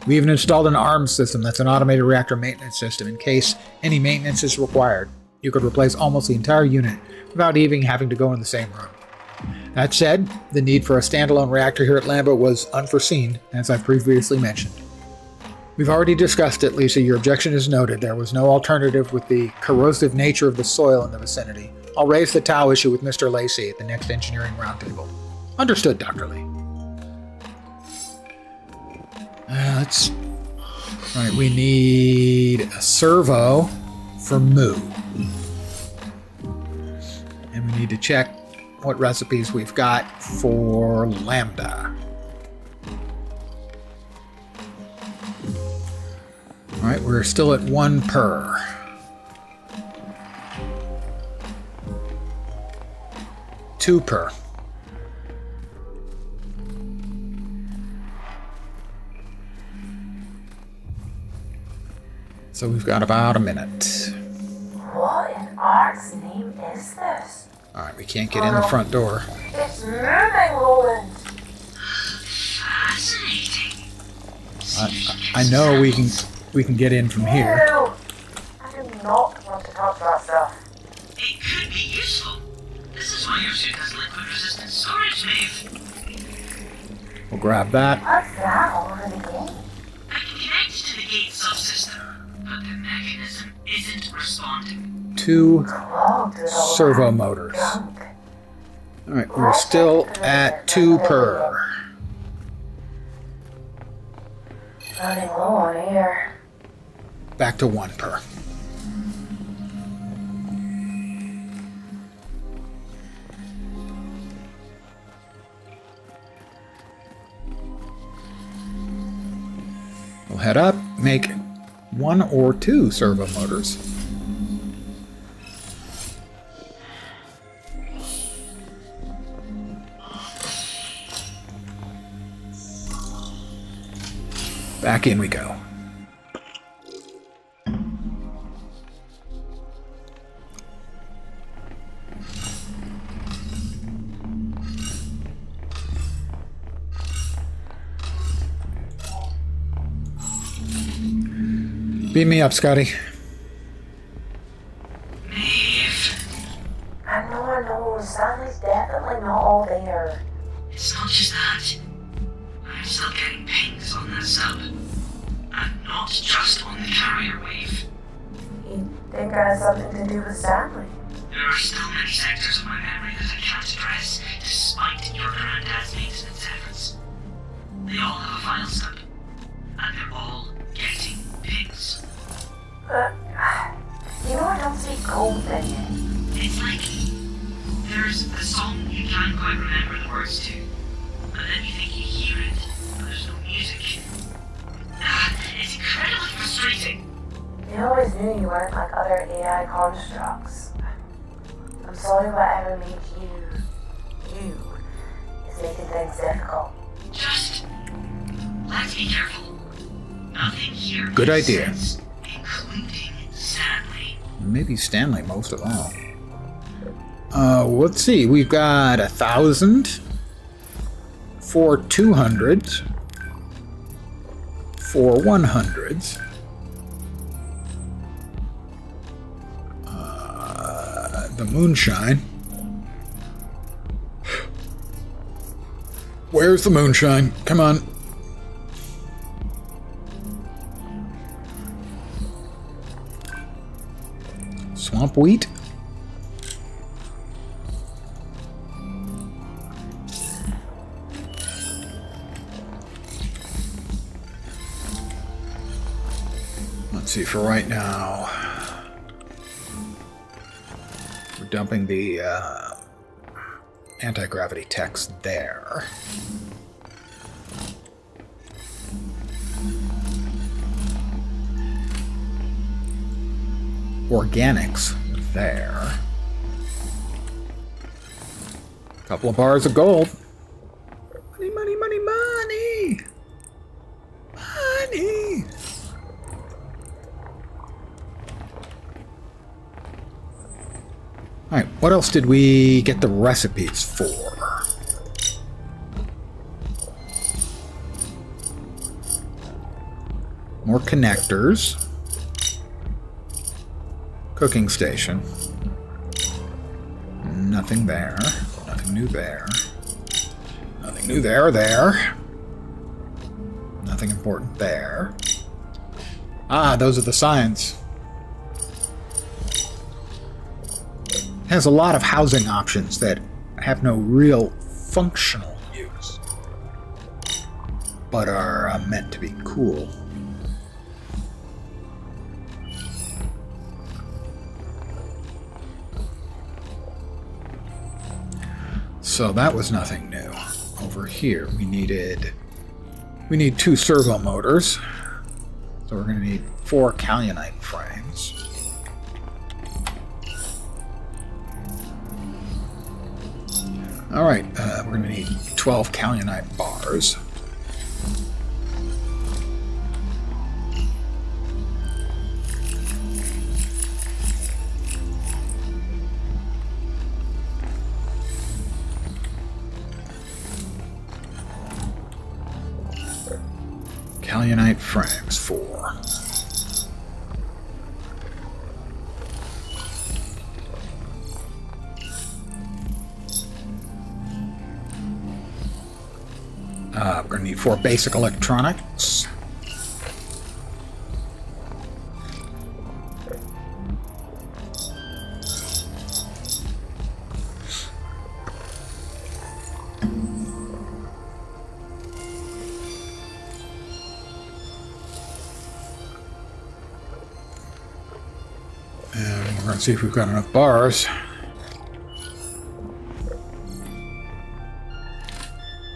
We even installed an ARMS system that's an automated reactor maintenance system in case any maintenance is required. You could replace almost the entire unit without even having to go in the same room. That said, the need for a standalone reactor here at Lambda was unforeseen, as I've previously mentioned. We've already discussed it, Lisa. Your objection is noted. There was no alternative with the corrosive nature of the soil in the vicinity. I'll raise the Tau issue with Mr. Lacey at the next engineering roundtable. Understood, Dr. Lee. Let's... Right, we need a servo for Moo. And we need to check what recipes we've got for Lambda. Alright, we're still at 1 per. Two per. So we've got about a minute. What in Art's name is this? Alright, we can't get in the front door. It's moving, Roland. Fascinating. I know we can get in from here. No, I do not want to talk about stuff. It could be useful. This is why your suit has liquid resistant storage, Maeve. We'll grab that. What's that all over the game? I can connect to the gate subsystem, but the mechanism isn't responding. 2 Clogged with all servo that motors. junk. Alright, we're still at 2 per. Running low on air. Back to 1 per. We'll head up, make 1 or 2 servo motors. Back in we go. Beam me up, Scotty. Maeve, I know, Sally's definitely not all there. it's not just that. I'm still getting pings on that sub. And not just on the carrier wave. You think I has something to do with Stanley? There are still many sectors of my memory that I can't address, despite your granddad's maintenance efforts. They all have a file stub, and they're all getting pings. You know I don't speak gold thing. It's like there's a song you can't quite remember the words to, and then you think you hear it, but there's no music. It's incredibly frustrating. I always knew you weren't like other AI constructs. I'm sorry whatever made you is making things difficult. Just let's be careful. Nothing here Good makes idea. sense, including Stanley. Maybe Stanley most of all. Let's see. We've got 1,000 for 200s, for 100s. The moonshine. Where's the moonshine? Come on. Swamp wheat. Let's see, for right now, we're dumping the anti-gravity text there. Organics there. Couple of bars of gold. Money, money, money, money! Money! Alright, what else did we get the recipes for? More connectors. Cooking station. Nothing there. Nothing new there. Nothing new there. Nothing important there. Ah, those are the signs. Has a lot of housing options that have no real functional use. but are meant to be cool. So that was nothing new. Over here, we need 2 servo motors. So we're going to need 4 kaolinite frames. All right, we're going to need 12 kaolinite bars. Kaolinite frames 4. We're going to need 4 basic electronics. And we're going to see if we've got enough bars.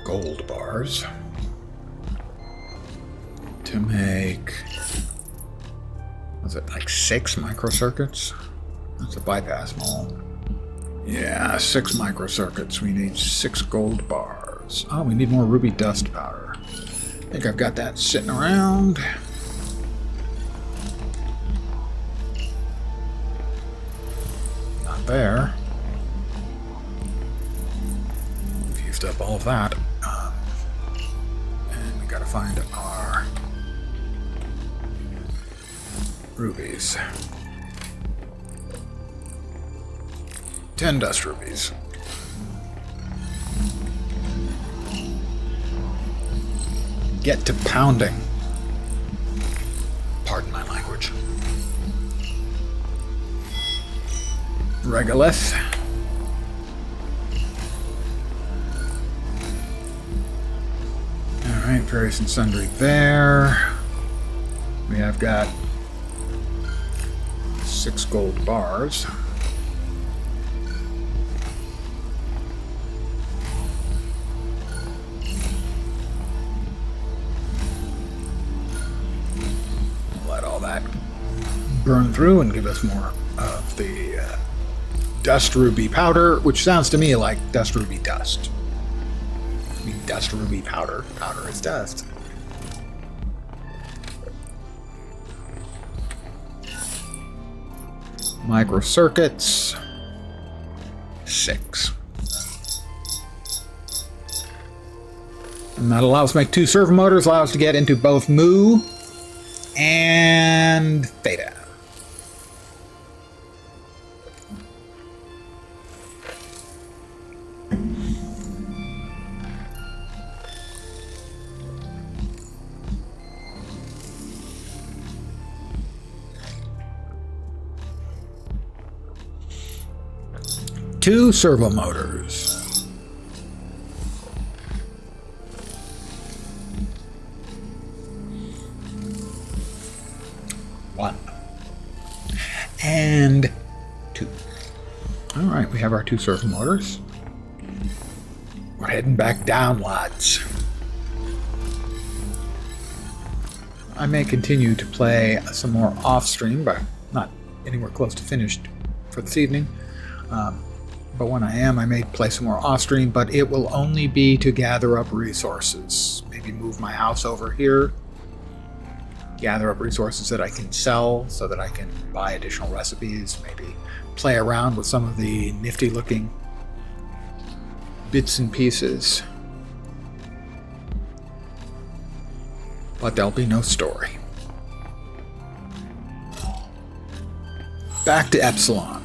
Gold bars. To make, was it like 6 microcircuits? That's a bypass mall. Yeah, 6 microcircuits. We need 6 gold bars. Oh, we need more ruby dust powder. I think I've got that sitting around. Not there. We've used up all of that. And we gotta find our rubies. 10 dust rubies. Get to pounding. Pardon my language. Regolith. Alright, various and sundry there. We have got 6 gold bars. Let all that burn through and give us more of the dust ruby powder, which sounds to me like dust ruby dust. I mean, dust ruby powder. Powder is dust. Microcircuits, 6. And that allows us to make 2 servo motors, allows us to get into both mu and theta. Two servo motors. One. And 2. Alright, we have our 2 servo motors. We're heading back down, lads. I may continue to play some more off-stream, but not anywhere close to finished for this evening. But when I am, I may play some more off-stream, but it will only be to gather up resources. Maybe move my house over here, gather up resources that I can sell so that I can buy additional recipes, maybe play around with some of the nifty-looking bits and pieces. But there'll be no story. Back to Epsilon.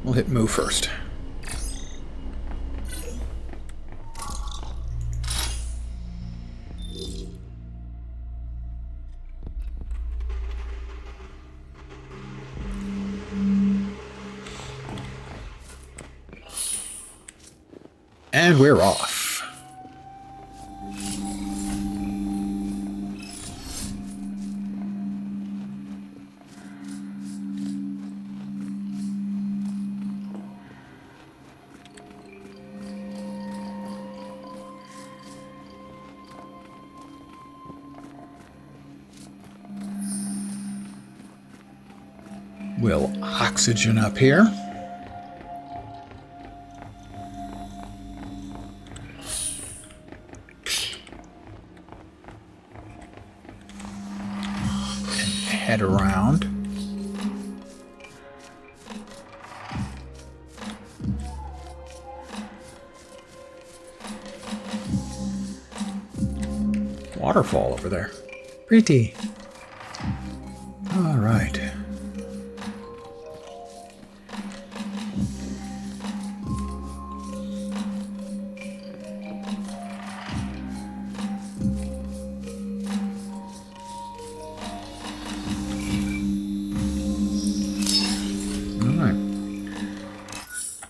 We'll hit move first. And we're off. We'll oxygen up here. Head around. Waterfall over there. Pretty. All right.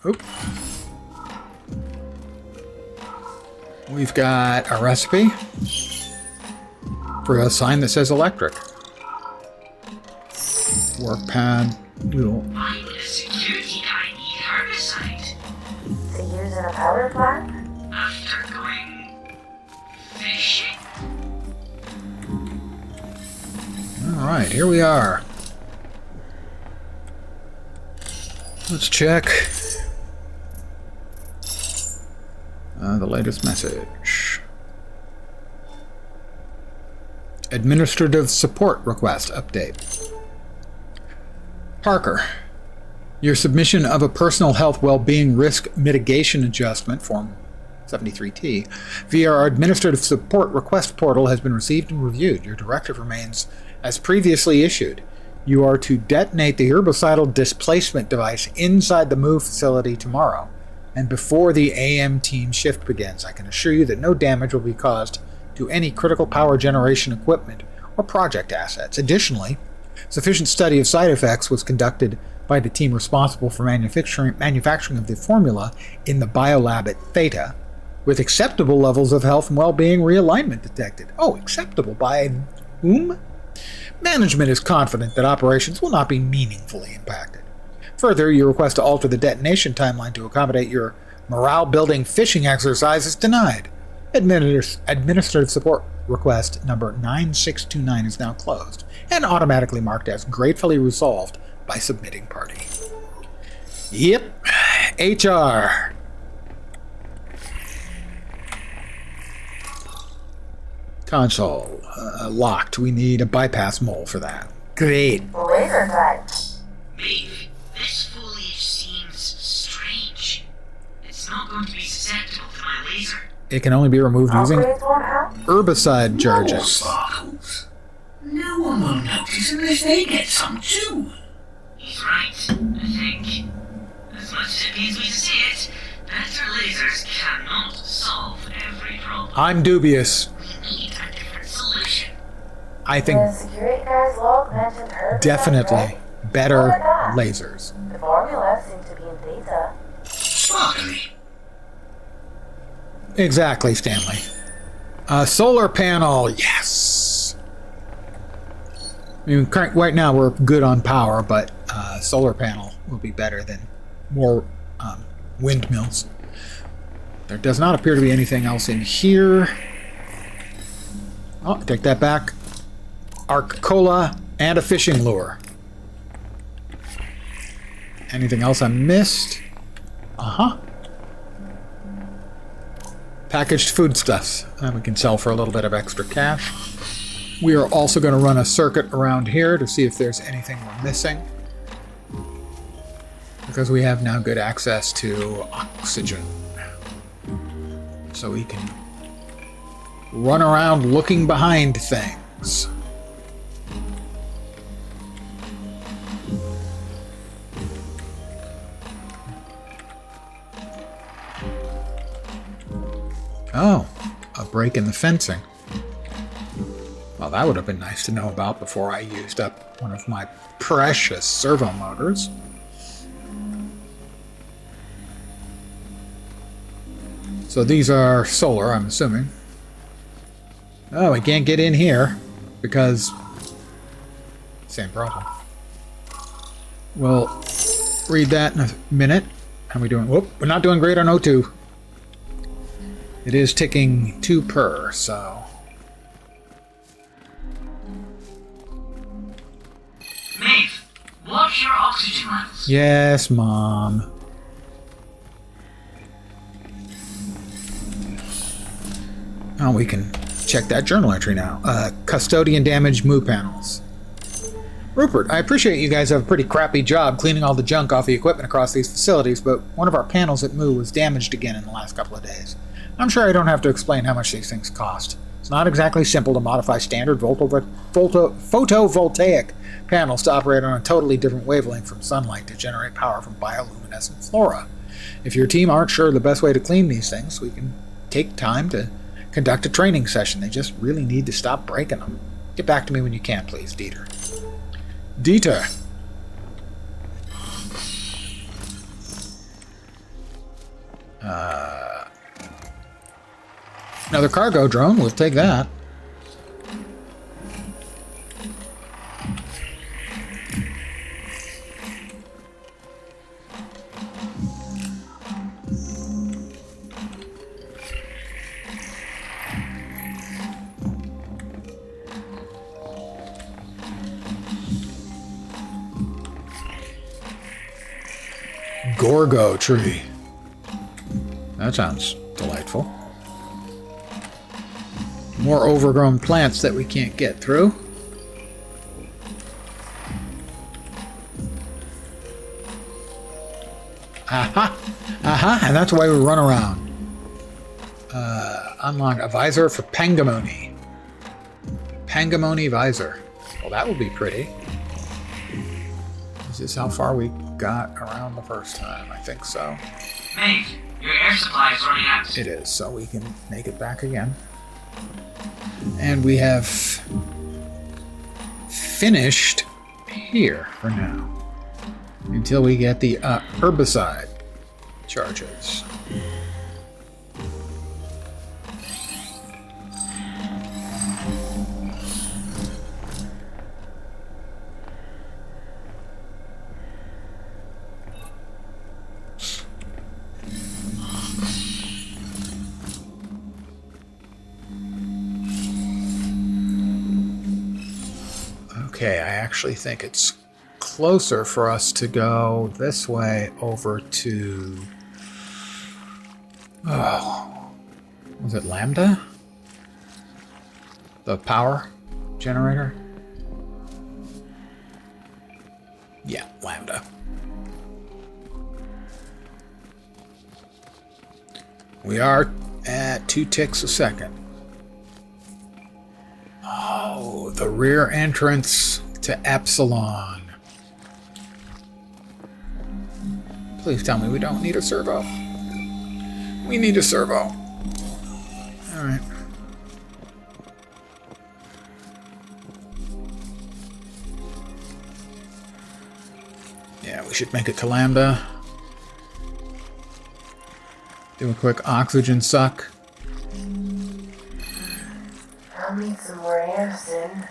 Oop. We've got a recipe for a sign that says electric. Work pad. We'll... Why would a security guy need herbicide? To use in a power plant? After going fishing? Alright, here we are. Let's check the latest message. Administrative support request update. Parker, your submission of a personal health well-being risk mitigation adjustment form 73T via our administrative support request portal has been received and reviewed. Your directive remains as previously issued. You are to detonate the herbicidal displacement device inside the move facility tomorrow, and before the AM team shift begins. I can assure you that no damage will be caused to any critical power generation equipment or project assets. Additionally, sufficient study of side effects was conducted by the team responsible for manufacturing of the formula in the biolab at Theta, with acceptable levels of health and well-being realignment detected. Oh, acceptable by whom? Management is confident that operations will not be meaningfully impacted. Further, your request to alter the detonation timeline to accommodate your morale-building fishing exercise is denied. Administrative support request number 9629 is now closed and automatically marked as gratefully resolved by submitting party. Yep, HR. Console locked. We need a bypass mole for that. Great. Laser time. Maeve, this foliage seems strange. It's not going to be susceptible to my laser. It can only be removed using Upgrades won't help? herbicide More charges. sparkles. No one will notice unless they get some too. He's right, I think. As much as it pains me to say it, better lasers cannot solve every problem. I'm dubious. We need a different solution. I think The security guy's log mentioned herbicide, definitely right? better What about that? lasers. The formula seems to be in Theta. Sparkly. Exactly, Stanley. Solar panel, yes. I mean, right now we're good on power, but solar panel will be better than more windmills. There does not appear to be anything else in here. Oh, take that back. Arc Cola and a fishing lure. Anything else I missed? Uh-huh. Packaged foodstuffs. We can sell for a little bit of extra cash. We are also going to run a circuit around here to see if there's anything we're missing. Because we have now good access to oxygen. So we can run around looking behind things. Oh, a break in the fencing. Well, that would have been nice to know about before I used up one of my precious servo motors. So these are solar, I'm assuming. Oh, we can't get in here because same problem. We'll read that in a minute. How are we doing? Whoop, we're not doing great on O2. It is ticking 2 per, so... Maeve, watch your oxygen levels. Yes, Mom. Oh, we can check that journal entry now. Custodian damage Moo panels. Rupert, I appreciate you guys have a pretty crappy job cleaning all the junk off the equipment across these facilities, but one of our panels at Moo was damaged again in the last couple of days. I'm sure I don't have to explain how much these things cost. It's not exactly simple to modify standard photovoltaic panels to operate on a totally different wavelength from sunlight to generate power from bioluminescent flora. If your team aren't sure the best way to clean these things, we can take time to conduct a training session. They just really need to stop breaking them. Get back to me when you can, please, Dieter. Dieter. Another cargo drone. We'll take that. Gorgo tree. That sounds delightful. More overgrown plants that we can't get through. Aha! Aha! And that's why we run around. Unlock a visor for Pangamony. Pangamony visor. Well, that would be pretty. Is this how far we got around the first time? I think so. Maeve, your air supply is running out. It is, so we can make it back again. And we have finished here for now. Until we get the herbicide charges. Okay, I actually think it's closer for us to go this way over to... Oh, was it Lambda? The power generator? Yeah, Lambda. We are at 2 ticks a second. Oh, the rear entrance to Epsilon. Please tell me we don't need a servo. We need a servo. Alright. Yeah, we should make it to Lambda. Do a quick oxygen suck. I'll need some more air soon.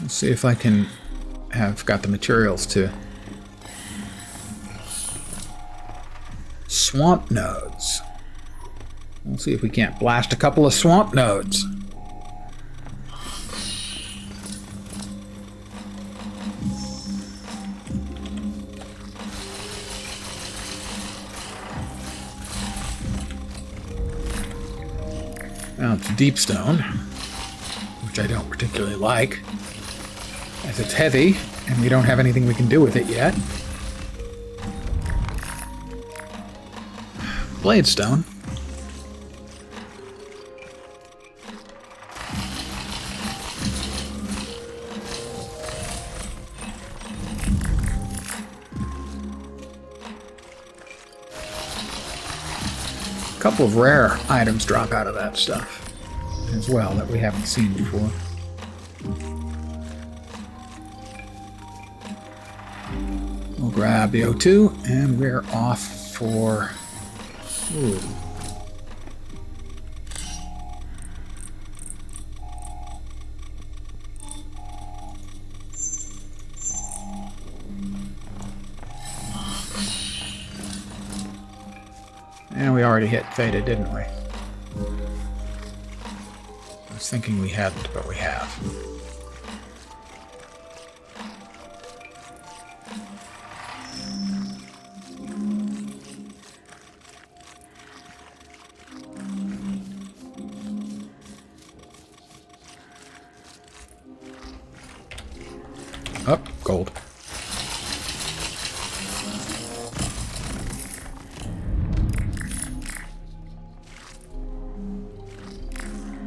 Let's see if I can have got the materials to swamp nodes. We'll see if we can't blast a couple of swamp nodes. Now it's deep stone, which I don't particularly like, as it's heavy, and we don't have anything we can do with it yet. Bladestone. A couple of rare items drop out of that stuff as well that we haven't seen before. We'll grab the O2, and we're off for... Ooh. And we already hit Theta, didn't we? I was thinking we hadn't, but we have. Oh, gold.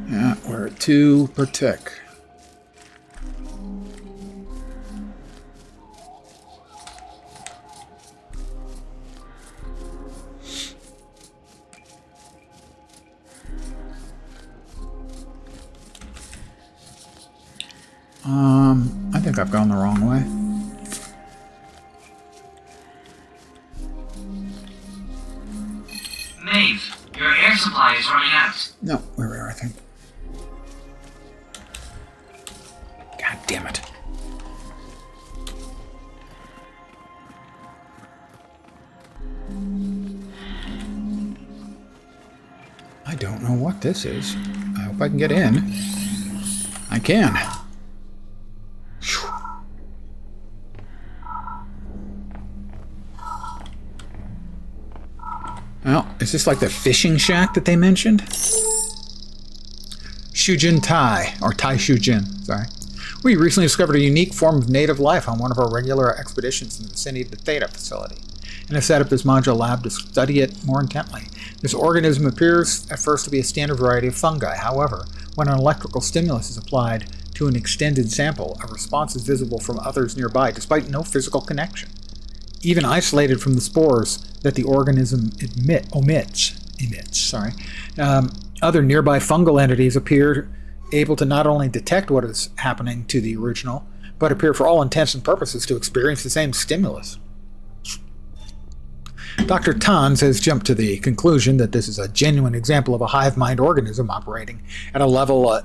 Yeah, we're at 2 per tick. I think I've gone the wrong way. Maeve, your air supply is running out. No, where we are, I think. God damn it. I don't know what this is. I hope I can get in. I can. Well, is this like the fishing shack that they mentioned? Shujin Tai, or Tai Shujin, sorry. We recently discovered a unique form of native life on one of our regular expeditions in the vicinity of the Theta facility, and have set up this modular lab to study it more intently. This organism appears at first to be a standard variety of fungi. However, when an electrical stimulus is applied to an extended sample, a response is visible from others nearby, despite no physical connection. Even isolated from the spores that the organism emits, other nearby fungal entities appear able to not only detect what is happening to the original, but appear for all intents and purposes to experience the same stimulus. Dr. Tons has jumped to the conclusion that this is a genuine example of a hive mind organism operating at a level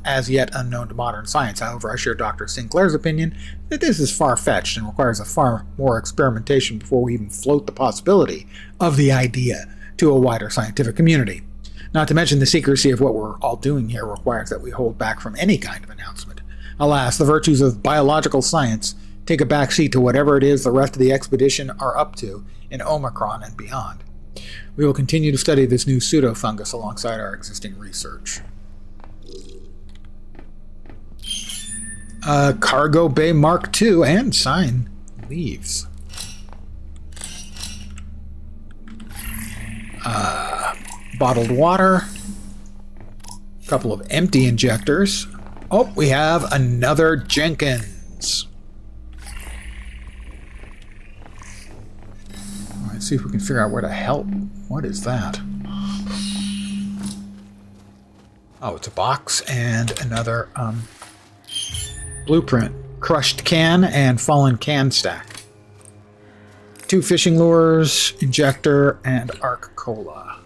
as yet unknown to modern science. However, I share Dr. Sinclair's opinion that this is far-fetched and requires a far more experimentation before we even float the possibility of the idea to a wider scientific community. Not to mention the secrecy of what we're all doing here requires that we hold back from any kind of announcement. Alas, the virtues of biological science take a backseat to whatever it is the rest of the expedition are up to in Omicron and beyond. We will continue to study this new pseudo-fungus alongside our existing research. Cargo Bay Mark II and sign leaves. Bottled water. A couple of empty injectors. Oh, we have another Jenkins. Let's see if we can figure out where to help. What is that? Oh, it's a box and another blueprint. Crushed can and fallen can stack. 2 fishing lures, injector, and arc cola.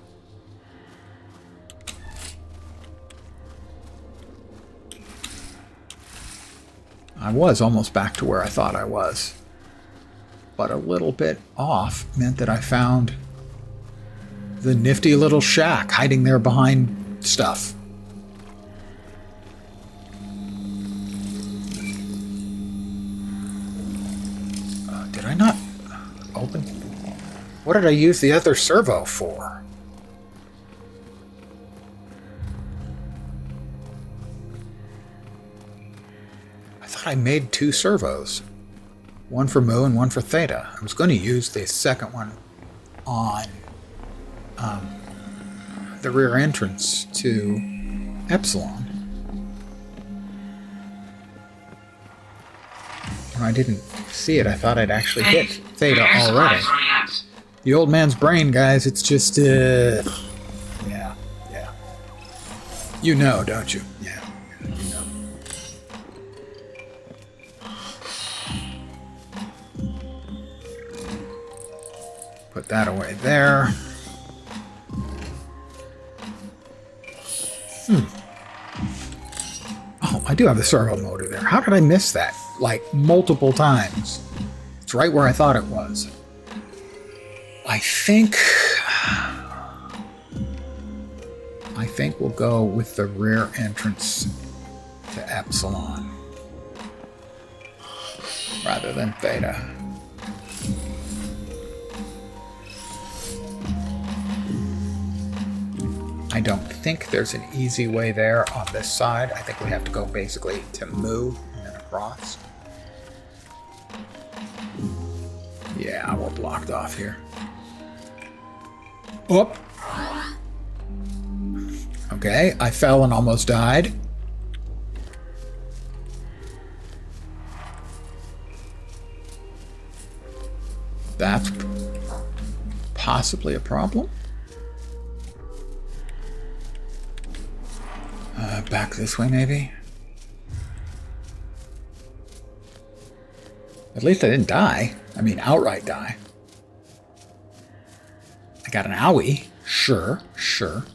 I was almost back to where I thought I was. But a little bit off meant that I found the nifty little shack hiding there behind stuff. Did I not open? What did I use the other servo for? I thought I made 2 servos. One for Mu and one for Theta. I was going to use the second one on the rear entrance to Epsilon. When I didn't see it, I thought I'd actually hit Theta already. The old man's brain, guys, it's just, yeah. You know, don't you? Yeah, you know. that away there. Oh, I do have the servo motor there. How did I miss that? Like, multiple times. It's right where I thought it was. I think we'll go with the rear entrance to Epsilon rather than Theta. I don't think there's an easy way there on this side. I think we have to go basically to Mu and then across. Yeah, we're blocked off here. Whoop. Okay, I fell and almost died. That's possibly a problem. Back this way, maybe? At least I didn't die. I mean, outright die. I got an owie. Sure, sure.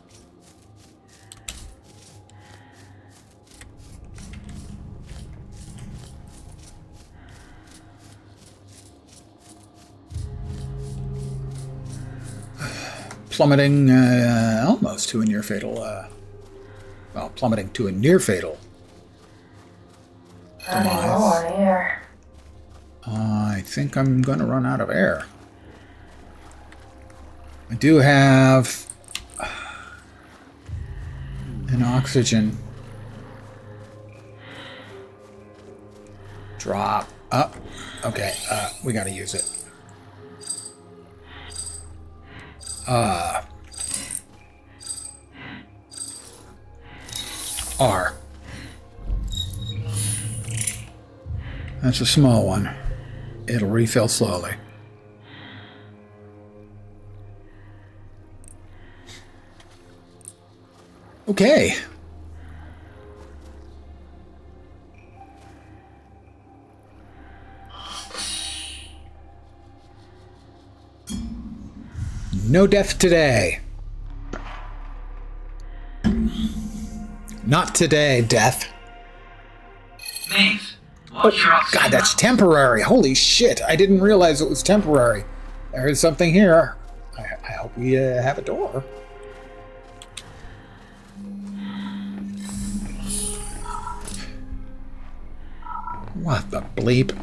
Plummeting almost to a near fatal, well, plummeting to a near fatal demise. I'm low on air. I think I'm going to run out of air. I do have an oxygen drop up. Okay, we got to use it. R. That's a small one. It'll refill slowly. Okay. No death today. Not today, death. Maeve, Oh, what's your oxygen God, that's level? temporary. Holy shit. I didn't realize it was temporary. There is something here. I hope we have a door. What the bleep?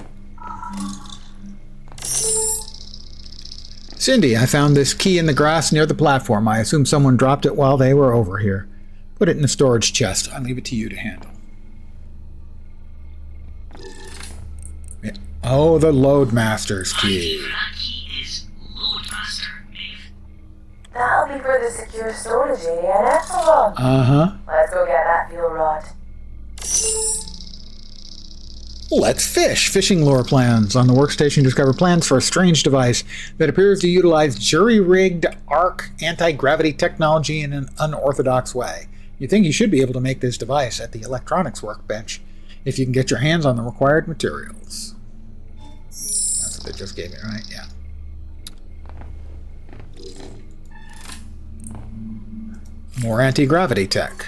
Cindy, I found this key in the grass near the platform. I assume someone dropped it while they were over here. Put it in a storage chest. I'll leave it to you to handle. Yeah. Oh, the Loadmaster's key. That key is Loadmaster, Maeve. That'll be for the secure storage area at Epsilon. Uh-huh. Let's go get that fuel rod. Let's fish. Fishing lore plans. On the workstation, discover plans for a strange device that appears to utilize jury-rigged arc anti-gravity technology in an unorthodox way. You think you should be able to make this device at the electronics workbench if you can get your hands on the required materials. That's what they just gave me, right? Yeah. More anti-gravity tech.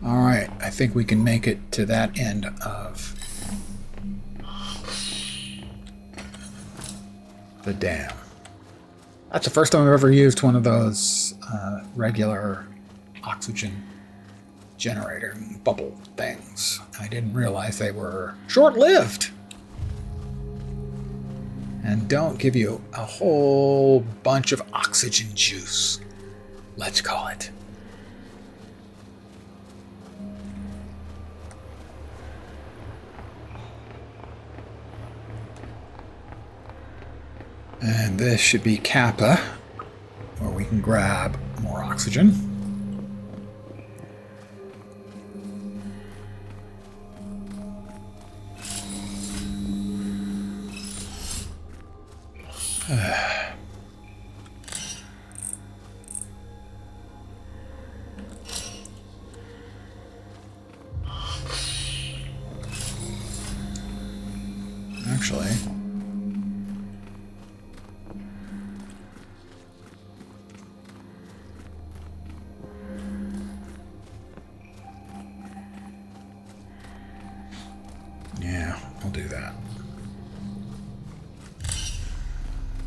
All right, I think we can make it to that end of the dam. That's the first time I've ever used one of those regular oxygen generator bubble things. I didn't realize they were short-lived and don't give you a whole bunch of oxygen juice, let's call it. And this should be Kappa, where we can grab more oxygen.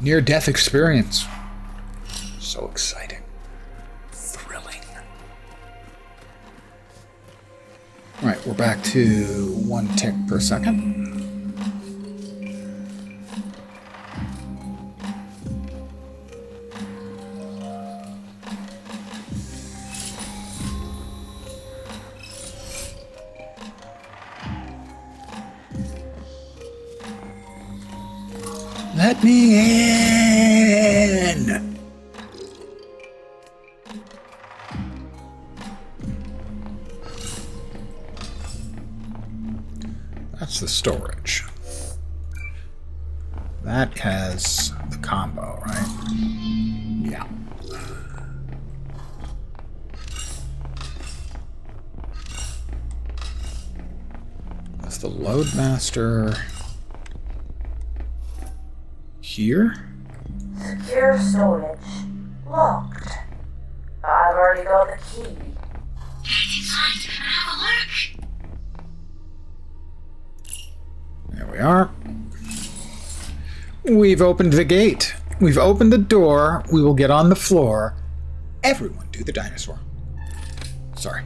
Near-death experience. So exciting. Thrilling. Alright, we're back to 1 tick per second. Let me in! That's the storage. That has the combo, right? Yeah. That's the Loadmaster here. Secure storage. Locked. I've already got the key. Get inside and have a look. There we are. We've opened the gate. We've opened the door. We will get on the floor. Everyone do the dinosaur. Sorry.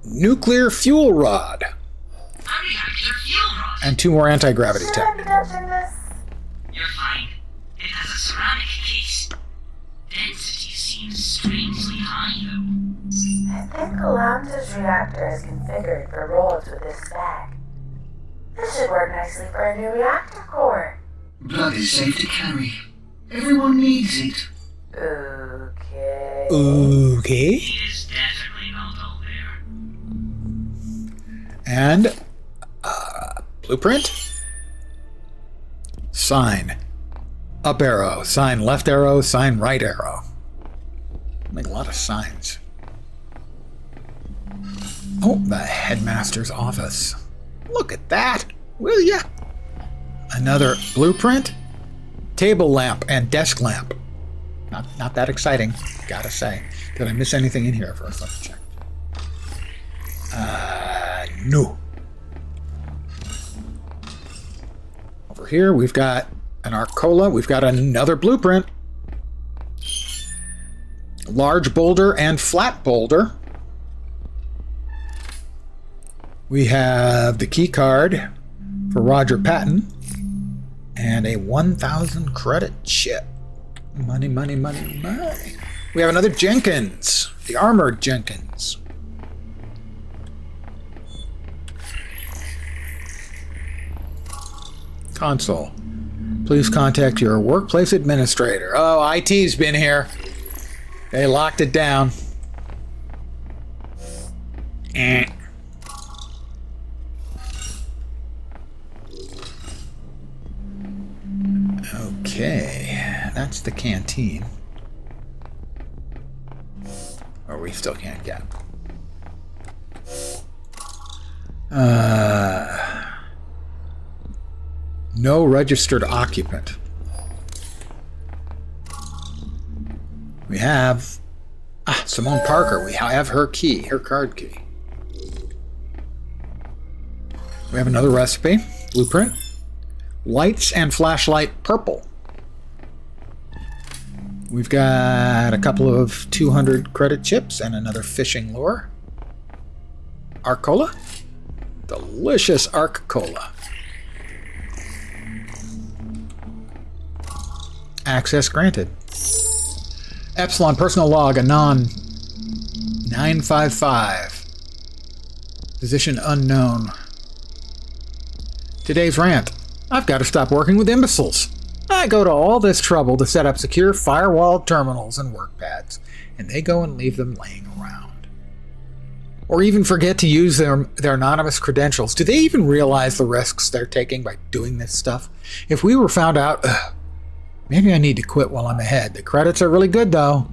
Nuclear fuel rod. A reactor fuel rod. And 2 more anti-gravity Shouldn't be tech. touching this. You're fine. It has a ceramic case. Density seems strangely high, though. I think Lambda's reactor is configured for rolls with this bag. This should work nicely for a new reactor core. Blood is safe to carry. Everyone needs it. Okay. Okay. It is definitely not all there. And blueprint. Sign. Up arrow. Sign left arrow. Sign right arrow. Make a lot of signs. Oh, the headmaster's office. Look at that. Will ya? Another blueprint. Table lamp and desk lamp. Not that exciting, gotta say. Did I miss anything in here first? Let me check. No. Over here, we've got an Arcola. We've got another blueprint. Large boulder and flat boulder. We have the key card for Roger Patton and a 1,000 credit chip. Money, money, money, money. We have another Jenkins, the armored Jenkins. Console. Please contact your workplace administrator. Oh, IT's been here. They locked it down. Okay, that's the canteen. Or we still can't get. No registered occupant. We have Simone Parker. We have her key, her card key. We have another recipe, blueprint. Lights and flashlight purple. We've got a couple of 200 credit chips and another fishing lure. Arcola. Delicious Arcola. Access granted. Epsilon personal log Anon 955. Position unknown. Today's rant. I've got to stop working with imbeciles. I go to all this trouble to set up secure firewall terminals and work pads, and they go and leave them laying around. Or even forget to use their anonymous credentials. Do they even realize the risks they're taking by doing this stuff? If we were found out, maybe I need to quit while I'm ahead. The credits are really good, though.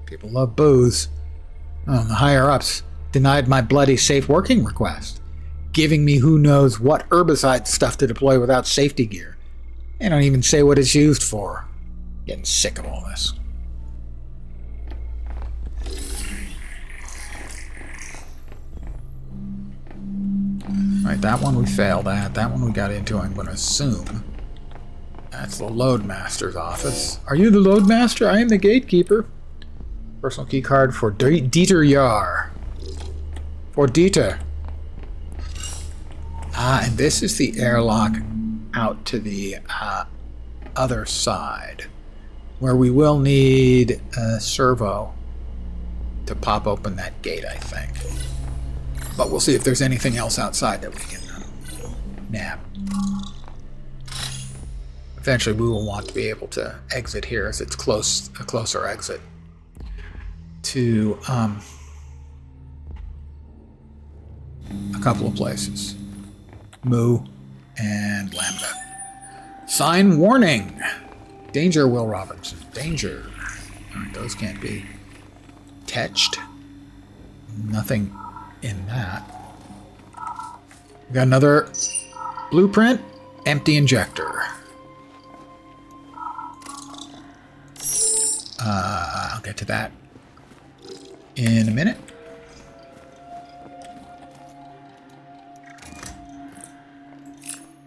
People love booze. Oh, the higher-ups denied my bloody safe working request, giving me who knows what herbicide stuff to deploy without safety gear. They don't even say what it's used for. Getting sick of all this. Right, that one we failed at. That one we got into, I'm going to assume. That's the Loadmaster's office. Are you the Loadmaster? I am the Gatekeeper. Personal key card for Dieter Yar. For Dieter. And this is the airlock out to the other side, where we will need a servo to pop open that gate, I think. But we'll see if there's anything else outside that we can nab. Eventually we will want to be able to exit here, as it's a closer exit to a couple of places. Moo and Lambda. Sign warning! Danger, Will Robinson. Danger. Alright, those can't be touched. Nothing in that. We got another blueprint. Empty injector. I'll get to that in a minute.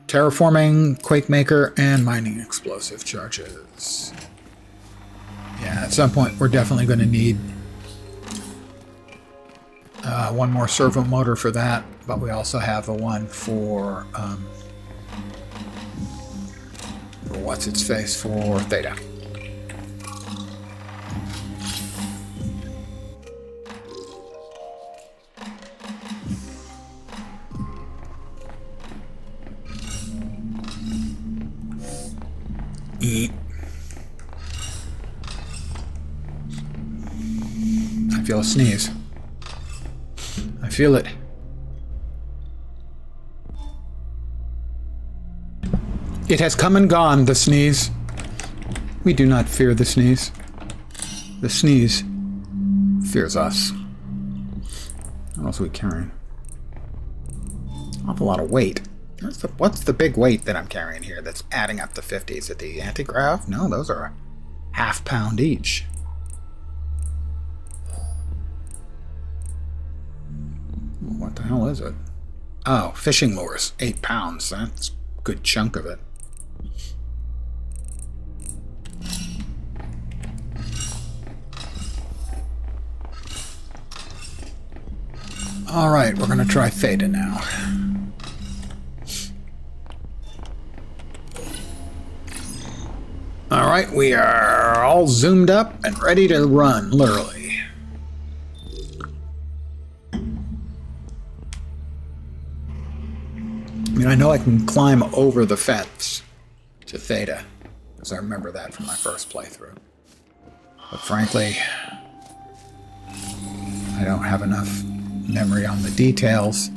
Terraforming, Quake Maker, and mining explosive charges. Yeah, at some point we're definitely going to need one more servo motor for that, but we also have the one for what's its face, for Theta. I feel a sneeze. I feel it. It has come and gone, the sneeze. We do not fear the sneeze. The sneeze fears us. What else are we carrying? Awful lot of weight. What's the big weight that I'm carrying here that's adding up to 50? Is it the anti-grav? No, those are half pound each. What the hell is it? Oh, fishing lures. 8 pounds. That's a good chunk of it. Alright, we're going to try Theta now. Alright, we are all zoomed up and ready to run, literally. I mean, I know I can climb over the fence to Theta, because I remember that from my first playthrough. But frankly, I don't have enough memory on the details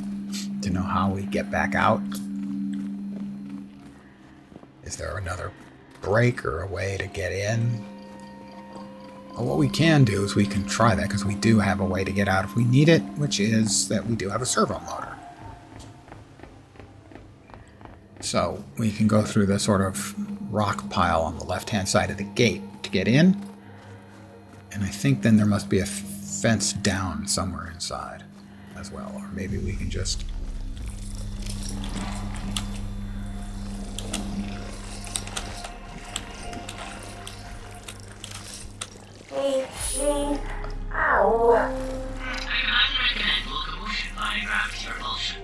to know how we get back out. Is there another break or a way to get in? Well, what we can do is we can try that, because we do have a way to get out if we need it, which is that we do have a servo motor. So we can go through the sort of rock pile on the left-hand side of the gate to get in. And I think then there must be a fence down somewhere inside as well. Or maybe we can just... Hey, Gene. Ow. I recommend locomotion by gravity repulsion.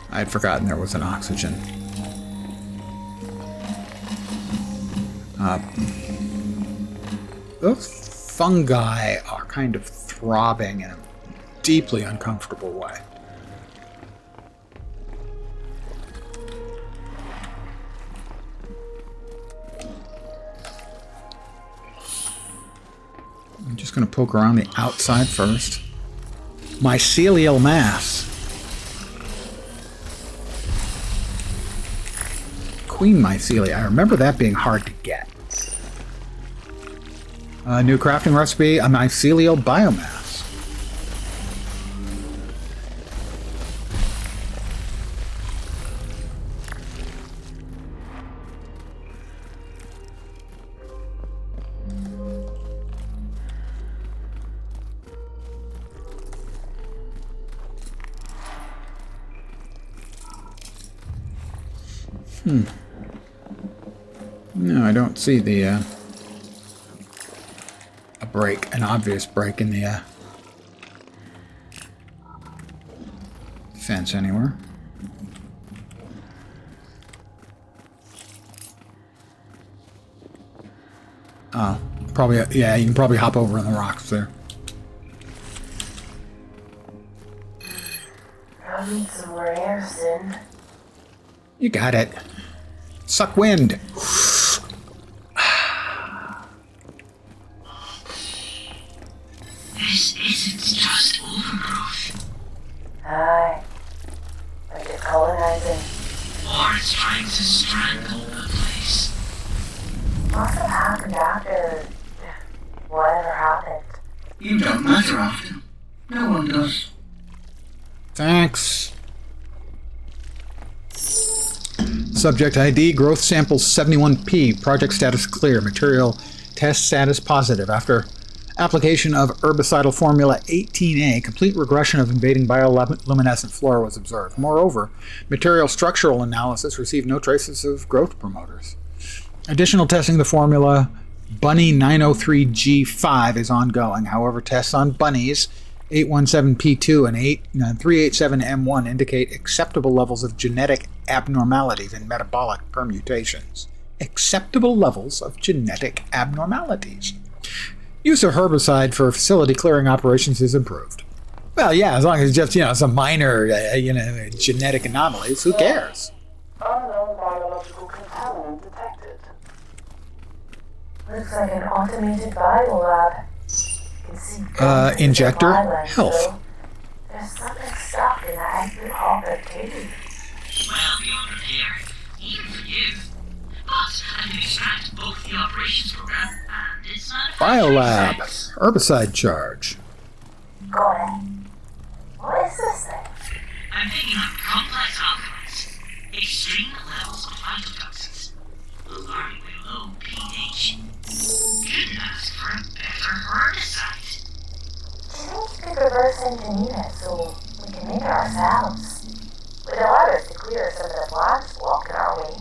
I had forgotten there was an oxygen. Those fungi are kind of throbbing in a deeply uncomfortable way. I'm just going to poke around the outside first. Mycelial mass. Queen mycelia. I remember that being hard to get. New crafting recipe, a mycelial biomass. No, I don't see the, a break, an obvious break in the, fence anywhere. Oh, probably, yeah, you can probably hop over in the rocks there. I'll need some more air soon. You got it. Suck wind. This isn't just overgrowth. Aye. Like it's colonizing. Or it's trying to strangle the place. Must have happened after whatever happened. You don't matter after. No one does. Thanks. Subject ID, growth sample 71P, project status clear, material test status positive. After application of herbicidal formula 18A, complete regression of invading bioluminescent flora was observed. Moreover, material structural analysis received no traces of growth promoters. Additional testing of the formula Bunny 903G5 is ongoing. However, tests on bunnies 817P2 and 387M1 indicate acceptable levels of genetic abnormalities and metabolic permutations. Acceptable levels of genetic abnormalities. Use of herbicide for facility clearing operations is improved. Well, yeah, as long as it's just, some minor, genetic anomalies, who cares? Unknown biological contaminant detected. Looks like an automated biolab. You can see injector, violence, health. so there's something stuck in that exit hopper too. Well beyond repair, even for you. But I can extract both the operations program and its Biolab, manufacturing herbicide charge. Got it. What is this thing? I'm picking up complex alkaloids, extreme levels of phytotoxins, alarmingly low pH. Couldn't ask for a better herbicide. Do you think you could reverse engineer it so we can make it ourselves? Would allow us to clear some of the plants blocking our way.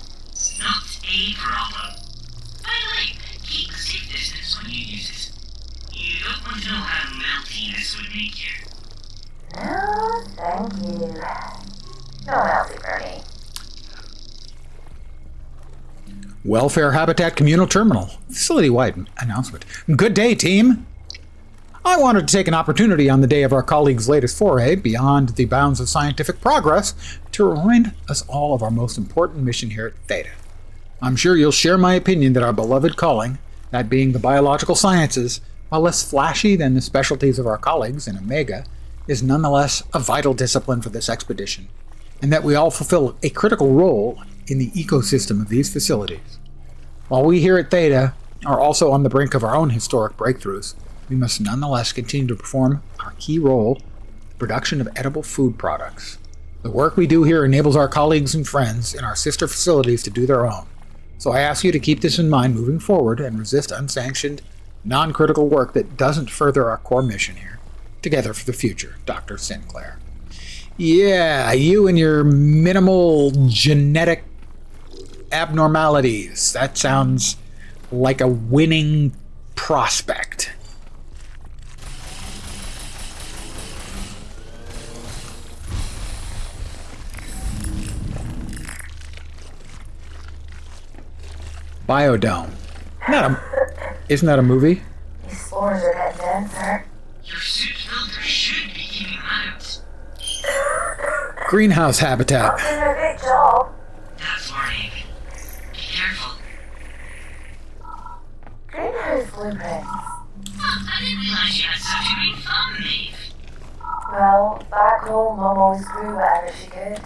Not a problem. By the way, keep a safe distance when you use it. You don't want to know how melty this would make you. No, thank you. No healthy for me. Welfare Habitat Communal Terminal. Facility-wide announcement. Good day, team. I wanted to take an opportunity on the day of our colleagues' latest foray beyond the bounds of scientific progress to remind us all of our most important mission here at Theta. I'm sure you'll share my opinion that our beloved calling, that being the biological sciences, while less flashy than the specialties of our colleagues in Omega, is nonetheless a vital discipline for this expedition, and that we all fulfill a critical role in the ecosystem of these facilities. While we here at Theta are also on the brink of our own historic breakthroughs, we must nonetheless continue to perform our key role, the production of edible food products. The work we do here enables our colleagues and friends in our sister facilities to do their own. So I ask you to keep this in mind moving forward and resist unsanctioned, non-critical work that doesn't further our core mission here. Together for the future, Dr. Sinclair. Yeah, you and your minimal genetic abnormalities. That sounds like a winning prospect. Biodome. Isn't that a movie? These spores are getting denser. Your suit filter should be keeping them out. Greenhouse habitat. Doing a good job. That's worrying. Be careful. Greenhouse blueprints. I didn't realize you had such a great thumb, Maeve. Well, back home, Mum always grew whatever she could.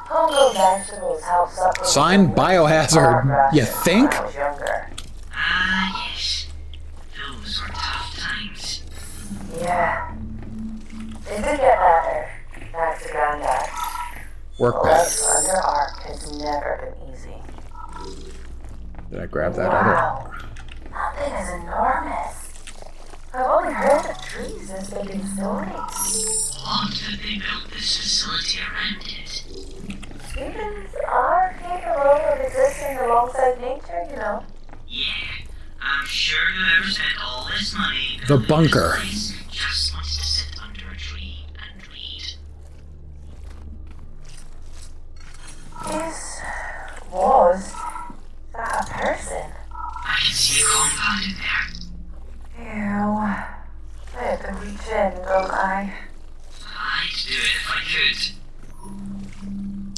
Homegrown vegetables help supplement. Sign biohazard. You think? When I was younger. Ah, yes. Those were tough times. Yeah. They did get better. Thanks to Granddad. Work Life path. under Ark has never been easy. Did I grab that other? Wow. That thing is enormous. I've only heard of trees this big in stories. Odd that they built this facility around it. Humans are capable of existing alongside nature, you know. Yeah, I'm sure whoever spent all this money... The bunker. ...just wants to sit under a tree and read. Was that a person? I can see a compound in there. Ew. I have to reach in, don't I? I'd do it if I could.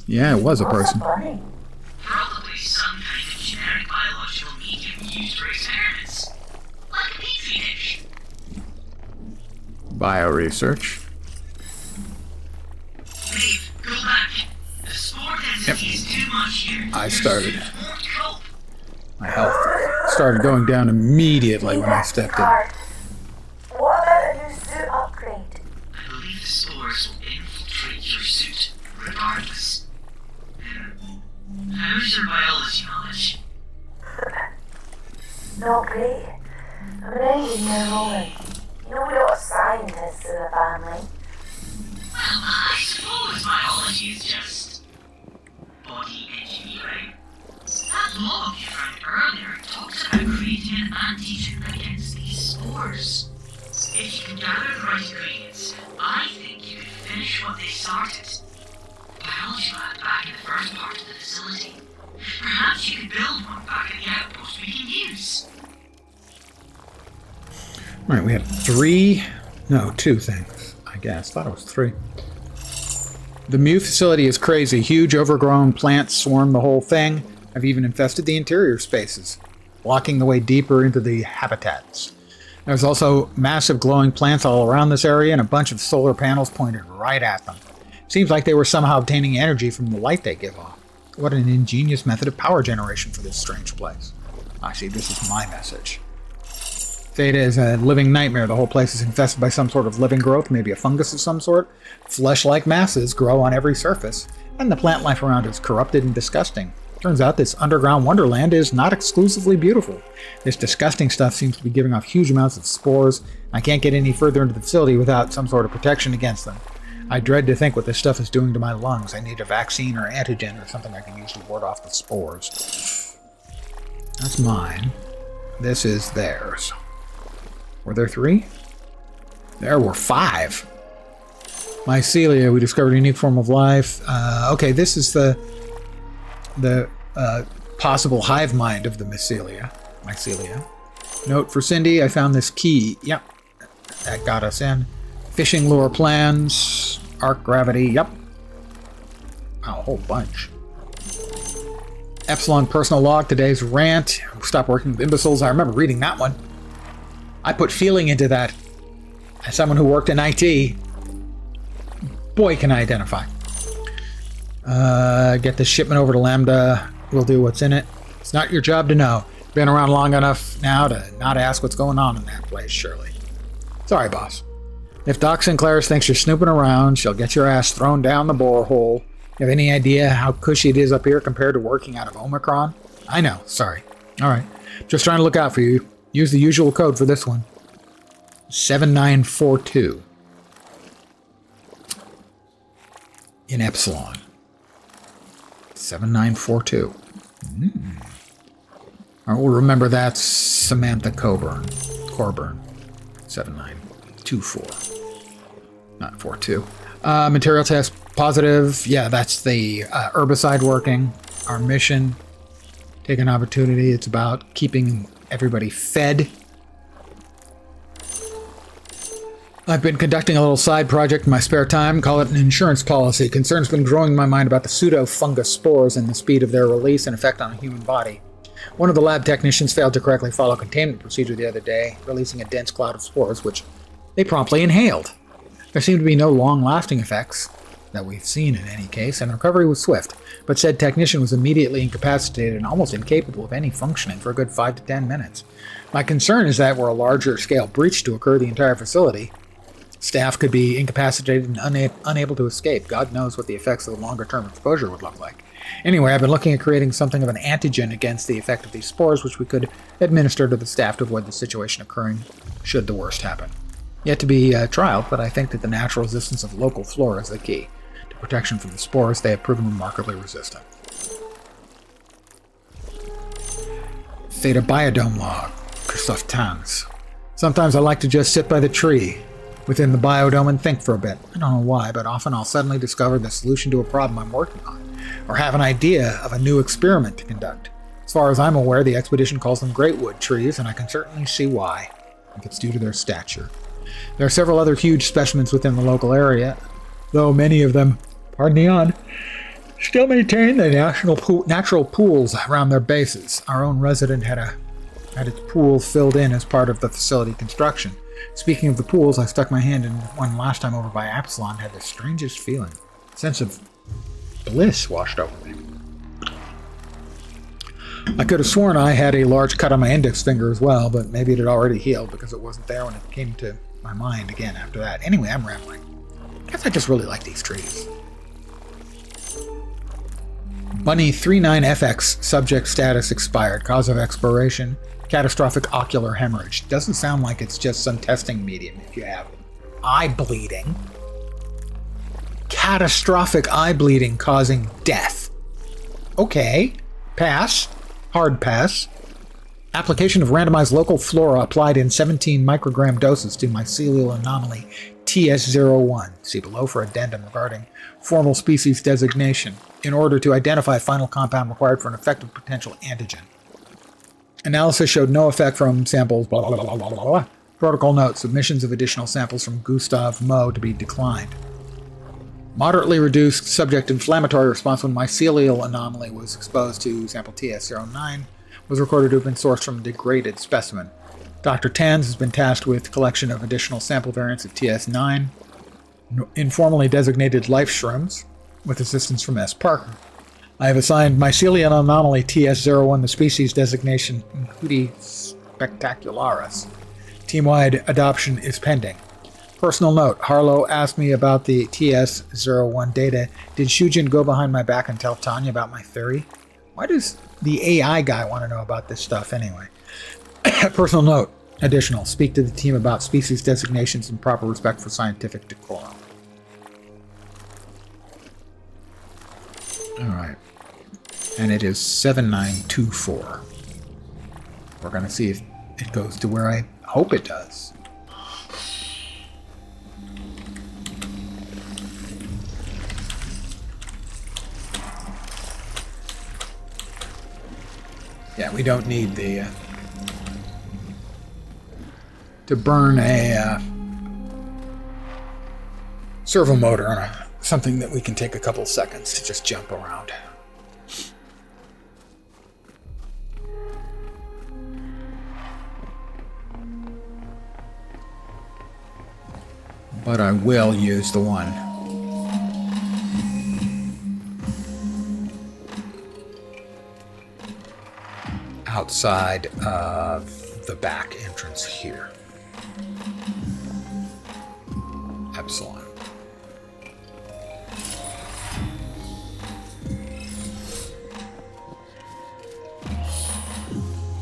Yeah, it was a What's person. funny? Probably some kind of generic biological medium used for experiments. Like a petri dish. Bioresearch. Dave, go back. The spore density is too much here. I started. Your suit won't cope. My health started going down immediately when I stepped in. What about a new suit upgrade? I believe the spores will infiltrate your suit, regardless. How's your biology knowledge? Not great. I'm an engineer, Roland. You know we don't have scientists in the family. Well, I suppose biology is just body engineering. That log you found earlier talks about creating an antigen against these spores. If you can gather the right ingredients, I think you could finish what they started. Biology lab back in the first part of the facility. Perhaps you could build one back at the outpost we can use. Right, we had 2 things, I guess. Thought it was 3. The Mew facility is crazy. Huge overgrown plants swarm the whole thing. Have even infested the interior spaces, blocking the way deeper into the habitats. There's also massive glowing plants all around this area and a bunch of solar panels pointed right at them. Seems like they were somehow obtaining energy from the light they give off. What an ingenious method of power generation for this strange place. I see, this is my message. Theta is a living nightmare. The whole place is infested by some sort of living growth, maybe a fungus of some sort. Flesh-like masses grow on every surface, and the plant life around is corrupted and disgusting. Turns out this underground wonderland is not exclusively beautiful. This disgusting stuff seems to be giving off huge amounts of spores. I can't get any further into the facility without some sort of protection against them. I dread to think what this stuff is doing to my lungs. I need a vaccine or antigen or something I can use to ward off the spores. That's mine. This is theirs. Were there 3? There were 5. Mycelia, we discovered a unique form of life. Okay, this is the possible hive mind of the mycelia. Note for Cindy, I found this key. Yep, that got us in. Fishing lure plans, arc gravity, yep. Oh, a whole bunch. Epsilon personal log, today's rant. Stop working with imbeciles. I remember reading that one. I put feeling into that. As someone who worked in IT, boy can I identify. Get this shipment over to Lambda. We'll do what's in it. It's not your job to know. Been around long enough now to not ask what's going on in that place, surely. Sorry, boss. If Doc Sinclair thinks you're snooping around, she'll get your ass thrown down the borehole. You have any idea how cushy it is up here compared to working out of Omicron? I know, sorry. Alright. Just trying to look out for you. Use the usual code for this one. 7942. In Epsilon. 7942. Alright, we'll remember that's Samantha Coburn. 7924. Not 42. Material test positive. Yeah, that's the herbicide working. Our mission. Take an opportunity. It's about keeping everybody fed. I've been conducting a little side project in my spare time. Call it an insurance policy. Concern's been growing in my mind about the pseudo-fungus spores and the speed of their release and effect on a human body. One of the lab technicians failed to correctly follow containment procedure the other day, releasing a dense cloud of spores, which they promptly inhaled. There seemed to be no long-lasting effects that we've seen in any case, and recovery was swift, but said technician was immediately incapacitated and almost incapable of any functioning for a good 5 to 10 minutes. My concern is that were a larger-scale breach to occur, the entire facility, staff could be incapacitated and unable to escape. God knows what the effects of the longer-term exposure would look like. Anyway, I've been looking at creating something of an antigen against the effect of these spores, which we could administer to the staff to avoid the situation occurring should the worst happen. Yet to be trialed, but I think that the natural resistance of local flora is the key. To protection from the spores, they have proven remarkably resistant. Theta biodome log. Christoph Tangs. Sometimes I like to just sit by the tree within the biodome and think for a bit. I don't know why, but often I'll suddenly discover the solution to a problem I'm working on, or have an idea of a new experiment to conduct. As far as I'm aware, the expedition calls them greatwood trees, and I can certainly see why. I think it's due to their stature. There are several other huge specimens within the local area, though many of them, pardon the yawn, still maintain the natural pools around their bases. Our own resident had its pool filled in as part of the facility construction. Speaking of the pools, I stuck my hand in one last time over by Absalon and had the strangest feeling. A sense of bliss washed over me. I could have sworn I had a large cut on my index finger as well, but maybe it had already healed because it wasn't there when it came to my mind again after that. Anyway, I'm rambling. I guess I just really like these trees. Bunny 39FX subject status expired. Cause of expiration, catastrophic ocular hemorrhage. Doesn't sound like it's just some testing medium if you have eye bleeding. Catastrophic eye bleeding causing death. Okay. Pass. Hard pass. Application of randomized local flora applied in 17 microgram doses to mycelial anomaly TS01. See below for addendum regarding formal species designation in order to identify final compound required for an effective potential antigen. Analysis showed no effect from samples, blah, blah, blah, blah, blah, blah. Protocol note, submissions of additional samples from Gustav Moe to be declined. Moderately reduced subject inflammatory response when mycelial anomaly was exposed to sample TS09 was recorded to have been sourced from a degraded specimen. Dr. Tanz has been tasked with collection of additional sample variants of TS9, informally designated life shrooms, with assistance from S. Parker. I have assigned mycelial anomaly TS01 the species designation Incudi spectacularis. Team-wide adoption is pending. Personal note, Harlow asked me about the TS01 data. Did Shujin go behind my back and tell Tanya about my theory? Why does the AI guy want to know about this stuff anyway? Personal note, additional, speak to the team about species designations and proper respect for scientific decorum. Alright. And it is 7924. We're going to see if it goes to where I hope it does. Yeah, we don't need the to burn a servo motor on something that we can take a couple seconds to just jump around. But I will use the one outside of the back entrance here. Epsilon.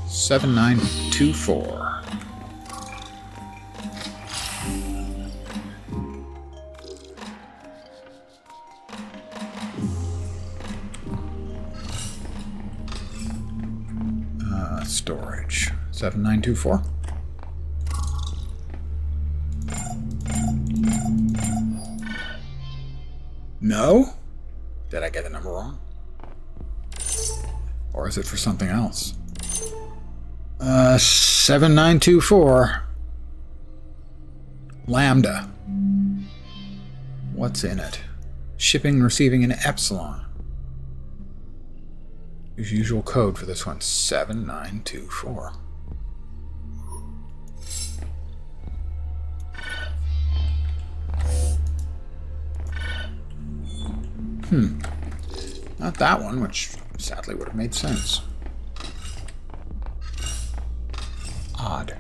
$7924. Storage. 7924. No? Did I get the number wrong? Or is it for something else? 7924. Lambda. What's in it? Shipping, receiving an epsilon. Use usual code for this one, 7924. Not that one, which sadly would have made sense. Odd.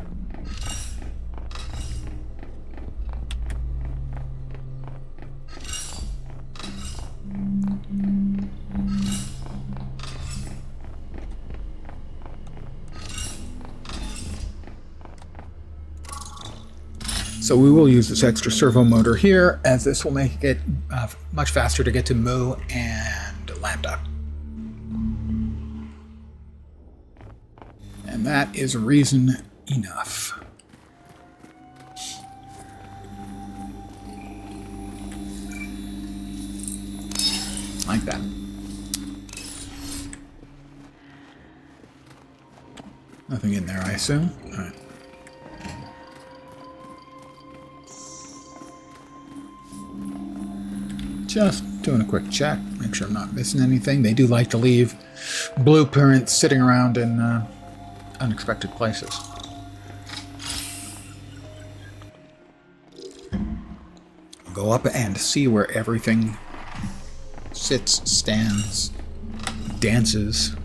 So we will use this extra servo motor here, as this will make it much faster to get to Mu and Lambda. And that is reason enough. Like that. Nothing in there, I assume. All right. Just doing a quick check, make sure I'm not missing anything. They do like to leave blueprints sitting around in unexpected places. I'll go up and see where everything sits, stands, dances.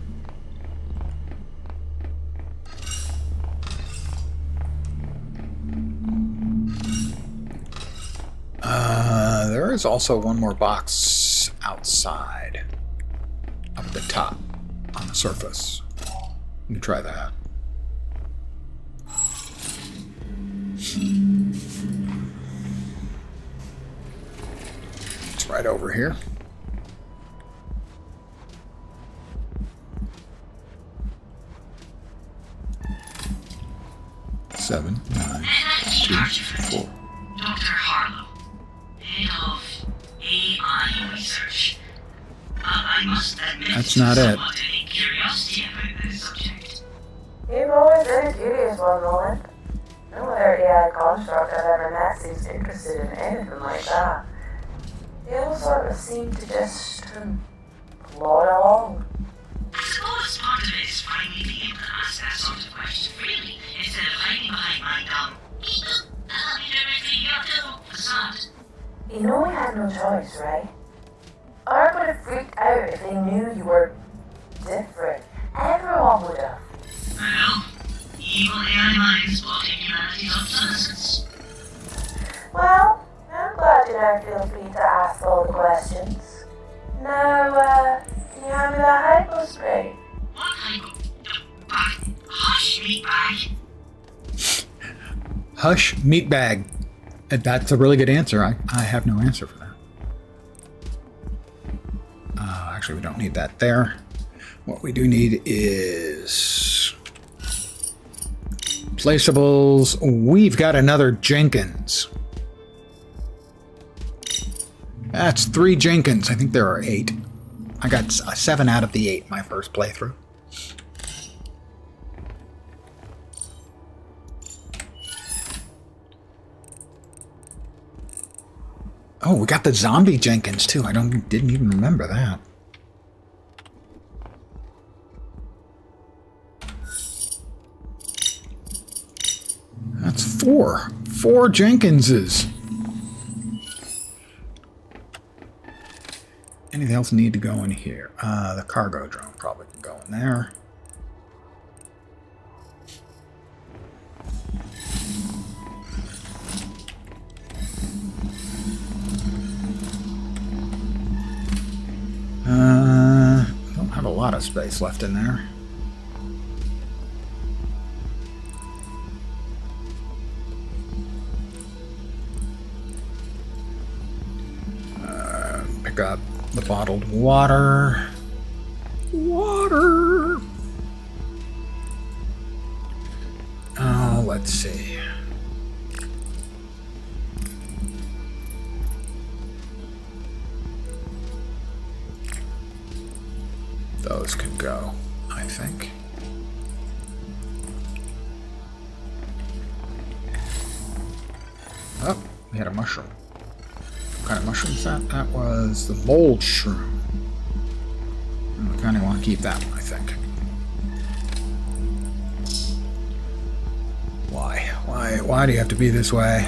There is also one more box outside, up at the top, on the surface. You can try that. It's right over here. Seven, 9, 2, 4. Dr. Harlow, head of AI research. I must admit, That's not it. somewhat a curiosity about this subject. You've always been a curious one, Roland. No other AI construct I've ever met seems interested in anything like that. They all sort of seem to just plod along. I suppose part of it is finally being able to ask that sort of question freely, instead of hiding behind my dumb, facade. You know we had no choice, right? Ark would have freaked out if they knew you were different. Everyone would have. Well, evil AI minds blocking humanity's obsolescence. Well, I'm glad you now feel free to ask all the questions. Now, can you hand me that hypo spray? What hypo? Hush, meatbag. Hush, meatbag. That's a really good answer. I have no answer for that. Actually, we don't need that there. What we do need is placeables. We've got another Jenkins. That's 3 Jenkins. I think there are 8. I got 7 out of the 8 my first playthrough. Oh, we got the zombie Jenkins too. I didn't even remember that. That's 4. 4 Jenkinses. Anything else need to go in here? The cargo drone probably can go in there. Don't have a lot of space left in there. Pick up the bottled water. Water! Oh, let's see. Those can go, I think. Oh, we had a mushroom. What kind of mushroom is that? That was the mold shroom. We kind of want to keep that one, I think. Why do you have to be this way?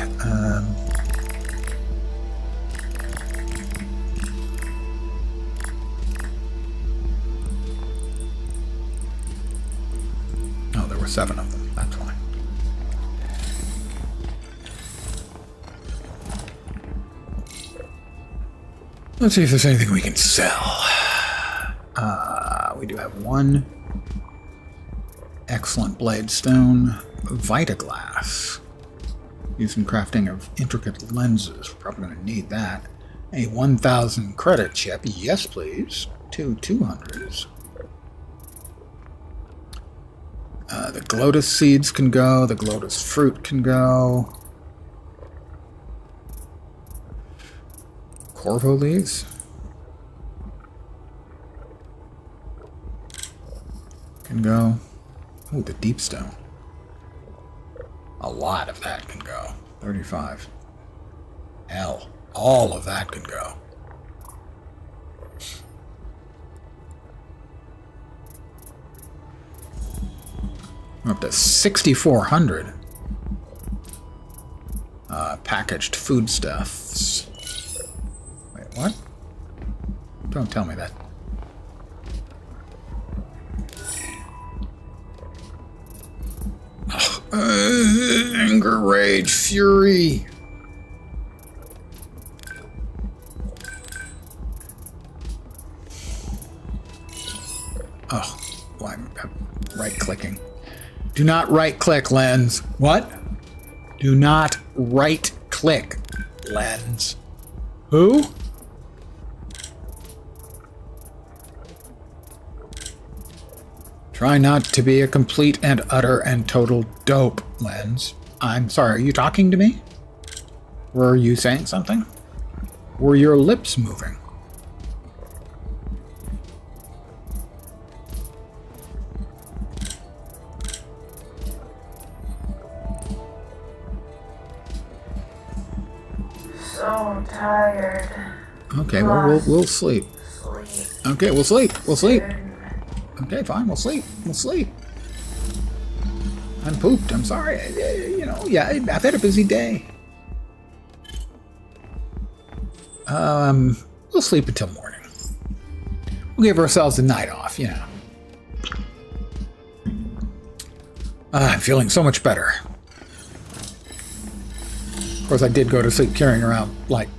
Oh, there were 7 of them. That's why. Let's see if there's anything we can sell. We do have 1 excellent blade stone, Vitaglass. Use some crafting of intricate lenses. We're probably going to need that. A 1,000 credit chip. Yes, please. 2 200s. The Glotus seeds can go. The Glotus fruit can go. Corvo leaves can go. Ooh, the deep stone. A lot of that can go. 35. Hell, all of that can go. We're up to 6,400 packaged foodstuffs. Wait, what? Don't tell me that. Anger, rage, fury. Oh, well, I'm right-clicking. Do not right-click, Lens. What? Do not right-click, Lens. Who? Try not to be a complete and utter and total dope, Lens. I'm sorry, are you talking to me? Were you saying something? Were your lips moving? So tired. Okay, well, we'll sleep. Sleep. Okay, we'll sleep. We'll sleep. Okay, fine, we'll sleep. We'll sleep. I'm pooped. I'm sorry. Yeah, I've had a busy day. We'll sleep until morning. We'll give ourselves a night off, you know. I'm feeling so much better. Of course, I did go to sleep carrying around like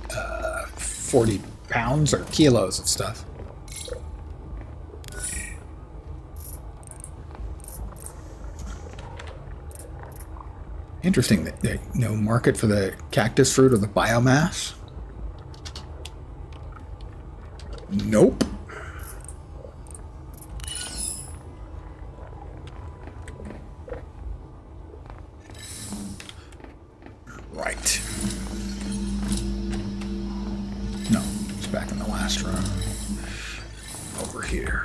40 pounds or kilos of stuff. Interesting that there's no market for the cactus fruit or the biomass. Nope. Right. No, it's back in the last room. Over here.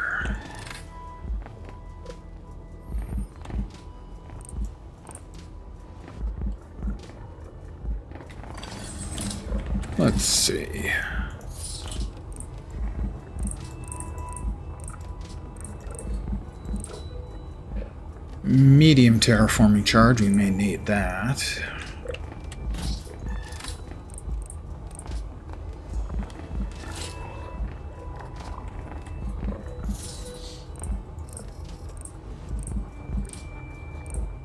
Let's see. Medium terraforming charge, we may need that.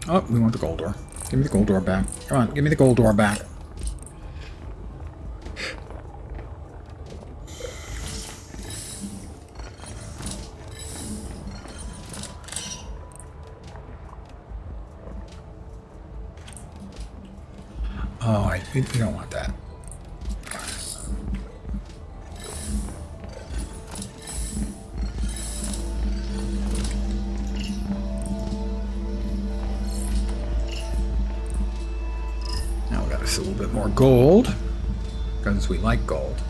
Oh, we want the gold ore. Give me the gold ore back. Come on, give me the gold ore back. Oh, we don't want that. Now we got us a little bit more gold, because we like gold.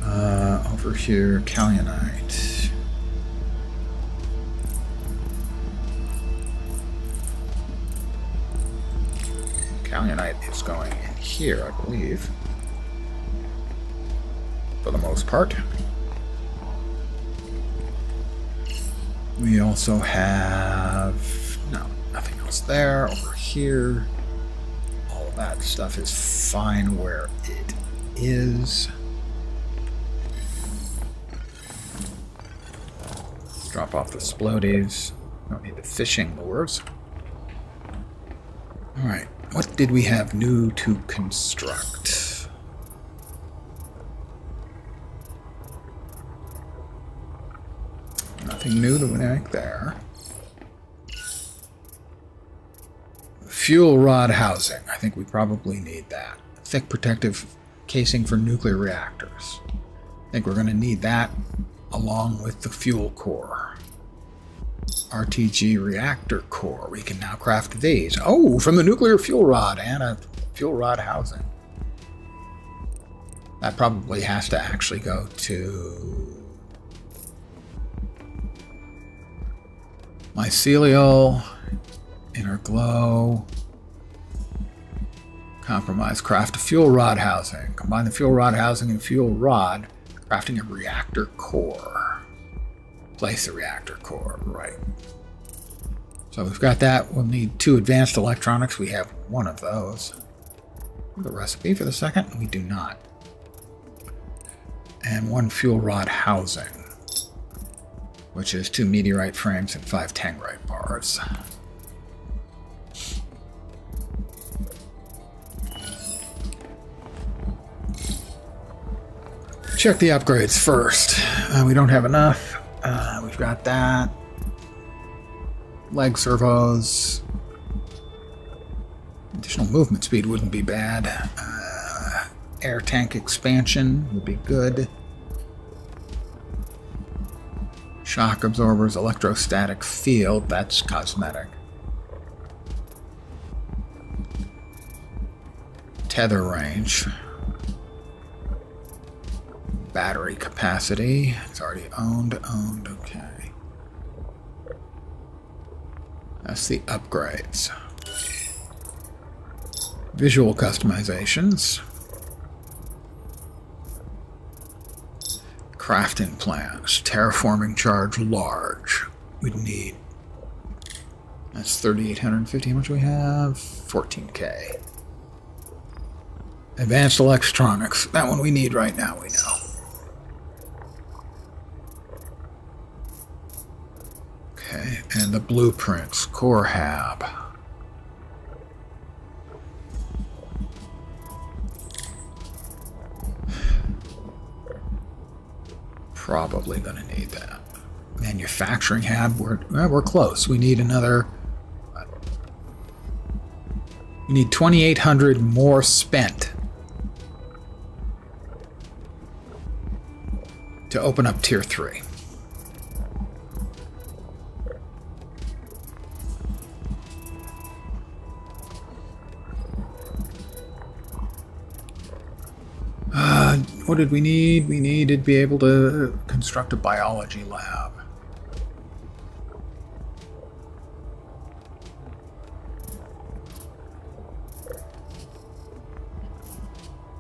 Over here, Kaolite. Kaolite is going in here, I believe. For the most part. We also have... no, nothing else there. Over here. All of that stuff is fine where it is. Drop off the explodives. Don't need the fishing lures. Alright. What did we have new to construct? Nothing new to make there. Fuel rod housing. I think we probably need that. Thick protective casing for nuclear reactors. I think we're going to need that along with the fuel core. RTG reactor core. We can now craft these. Oh, from the nuclear fuel rod and a fuel rod housing. That probably has to actually go to mycelial, inner glow, compromise, craft a fuel rod housing. Combine the fuel rod housing and fuel rod, crafting a reactor core. Place the reactor core, right. So we've got that. We'll need 2 advanced electronics. We have 1 of those. The recipe for the second? We do not. And 1 fuel rod housing, which is 2 meteorite frames and 5 tangrite bars. Check the upgrades first. We don't have enough. We've got that. Leg servos. Additional movement speed wouldn't be bad. Air tank expansion would be good. Shock absorbers, electrostatic field, that's cosmetic. Tether range. Battery capacity. It's already owned, okay. That's the upgrades. Visual customizations. Crafting plans. Terraforming charge large. We'd need. That's 3,850. How much do we have? 14K. Advanced electronics. That one we need right now, we know. Okay, and the blueprints. Core hab. Probably going to need that. Manufacturing hab, we're close. We need another. We need 2,800 more spent to open up tier 3. What did we need? We needed to be able to construct a biology lab.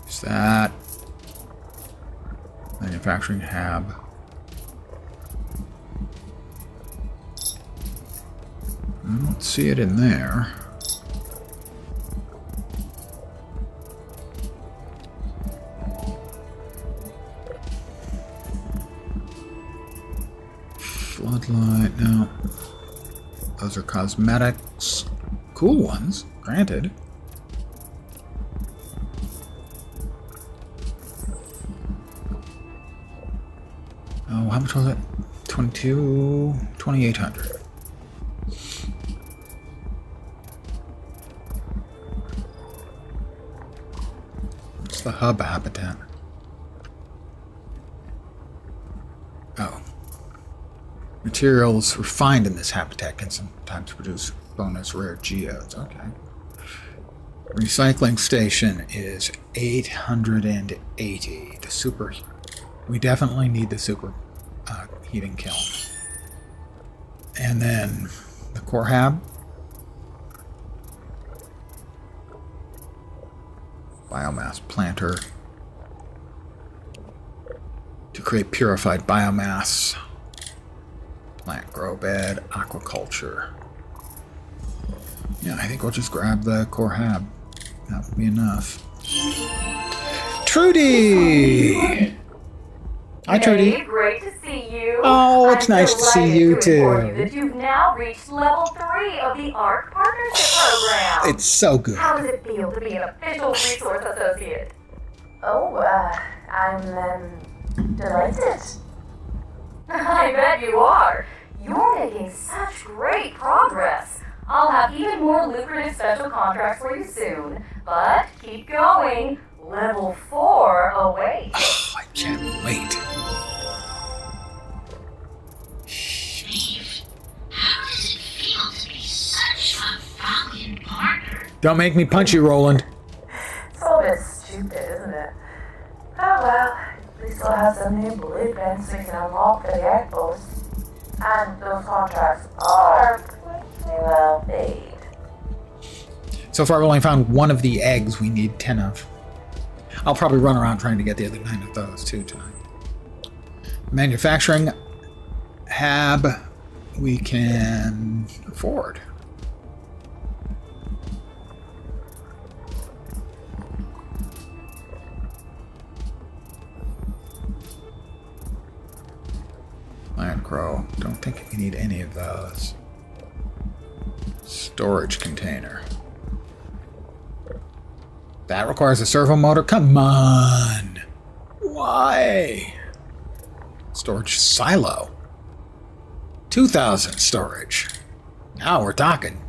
Is that manufacturing hab? I don't see it in there. Floodlight, no. Those are cosmetics. Cool ones, granted. Oh, how much was it? 2,800. What's the hub habitat? Oh. Materials refined in this habitat can sometimes produce bonus rare geodes. Okay. Recycling station is 880. The super. We definitely need the super heating kiln. And then the core hab. Biomass planter. To create purified biomass. Plant grow bed, aquaculture. Yeah, I think we'll just grab the core hab. That would be enough. Trudy! Hi, Trudy. Hey, great to see you. Oh, it's nice to see delighted you to inform too. you that you've now reached level 3 of the ARC Partnership Program. It's so good. How does it feel to be an official resource associate? Oh, I'm delighted. I bet you are. You're making such great progress. I'll have even more lucrative special contracts for you soon. But keep going. Level 4 awaits. Oh, I can't wait. Dave, how Don't make me punch you, Roland. It's all a bit stupid, isn't it? Oh well, at least we'll have some new blueprints we can unlock for the outpost. And those contracts are pretty well paid. So far, we only found one of the eggs we need 10 of. I'll probably run around trying to get the other 9 of those too tonight. Manufacturing hab we can afford. Lion Crow. Don't think we need any of those. Storage container. That requires a servo motor? Come on! Why? Storage silo. 2,000 storage. Now we're talking.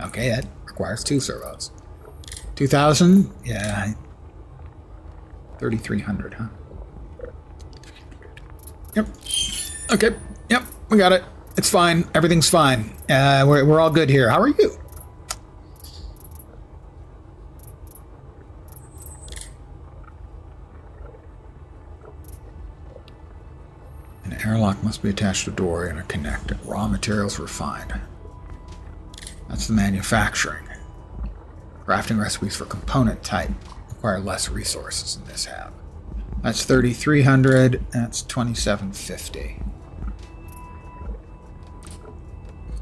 Okay, that requires 2 servos. 2,000? Yeah. 3,300, huh? Yep. Okay. Yep. We got it. It's fine. Everything's fine. We're all good here. How are you? An airlock must be attached to a door and a connector. Raw materials refined. That's the manufacturing. Crafting recipes for component type require less resources in this hab. That's 3,300. That's 2,750.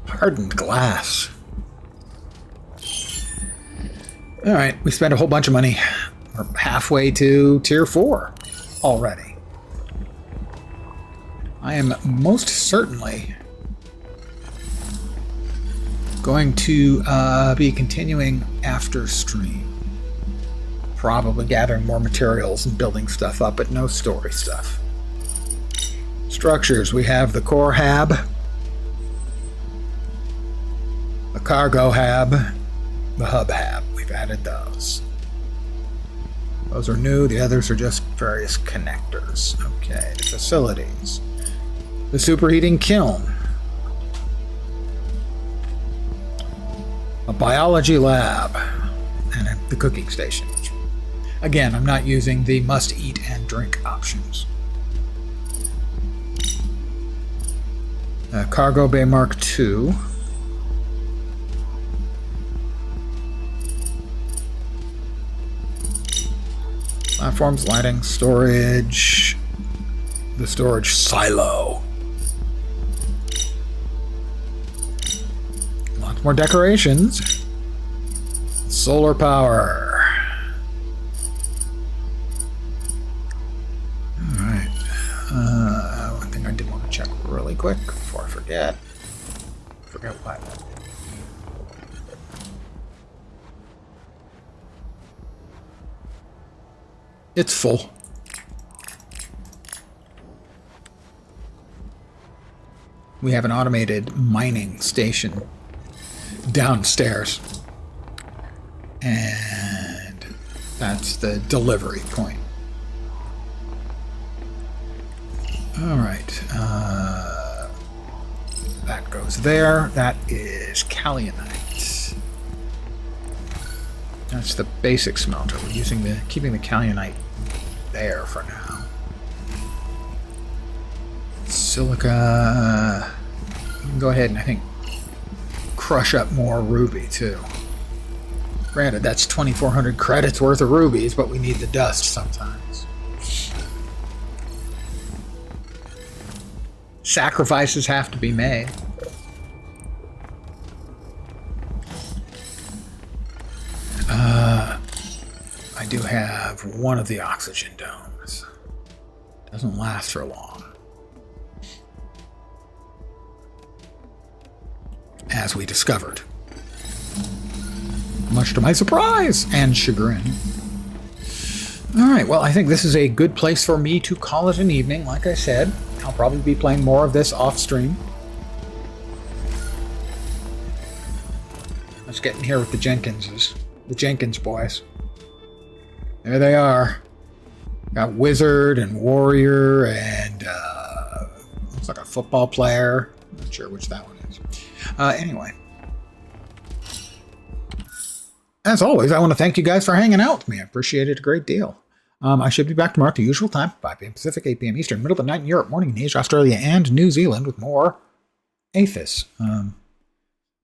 Hardened glass. All right, we spent a whole bunch of money. We're halfway to tier 4 already. I am most certainly going to be continuing after stream. Probably gathering more materials and building stuff up, but no story stuff. Structures, we have the core hab, the cargo hab, the hub hab. We've added those. Those are new, the others are just various connectors. Okay, the facilities. The superheating kiln. A biology lab. And the cooking station. Again, I'm not using the must eat and drink options. Cargo Bay Mark II. Platforms, lighting, storage. The storage silo. Lots more decorations. Solar power. Alright. One thing I did want to check really quick before I forget. Forget what. It's full. We have an automated mining station downstairs. And that's the delivery point. All right. That goes there. That is Kaolite. That's the basic smelter. We're using keeping the Kaolite there for now. Silica. We can go ahead and I think crush up more ruby too. Granted, that's 2,400 credits worth of rubies, but we need the dust sometimes. Sacrifices have to be made. I do have one of the oxygen domes. Doesn't last for long. As we discovered. Much to my surprise and chagrin. Alright, well, I think this is a good place for me to call it an evening. Like I said, I'll probably be playing more of this off stream. Let's get in here with the Jenkinses. The Jenkins boys. There they are. Got Wizard and Warrior and looks like a football player. Not sure which that one is. Anyway. as always, I want to thank you guys for hanging out with me. I appreciate it a great deal. I should be back tomorrow at the usual time, 5 p.m. Pacific, 8 p.m. Eastern, middle of the night in Europe, morning in Asia, Australia, and New Zealand with more Aethus.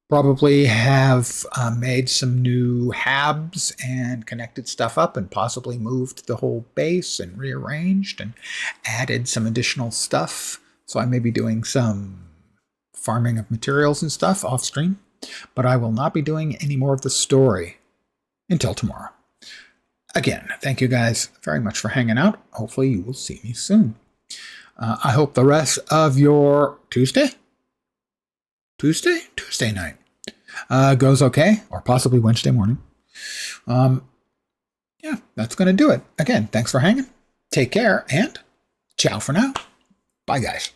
Probably have made some new habs and connected stuff up and possibly moved the whole base and rearranged and added some additional stuff. So I may be doing some farming of materials and stuff off stream, but I will not be doing any more of the story until tomorrow. Again, thank you guys very much for hanging out. Hopefully you will see me soon. I hope the rest of your Tuesday night goes okay, or possibly Wednesday morning. Yeah, that's going to do it. Again, thanks for hanging. Take care, and ciao for now. Bye, guys.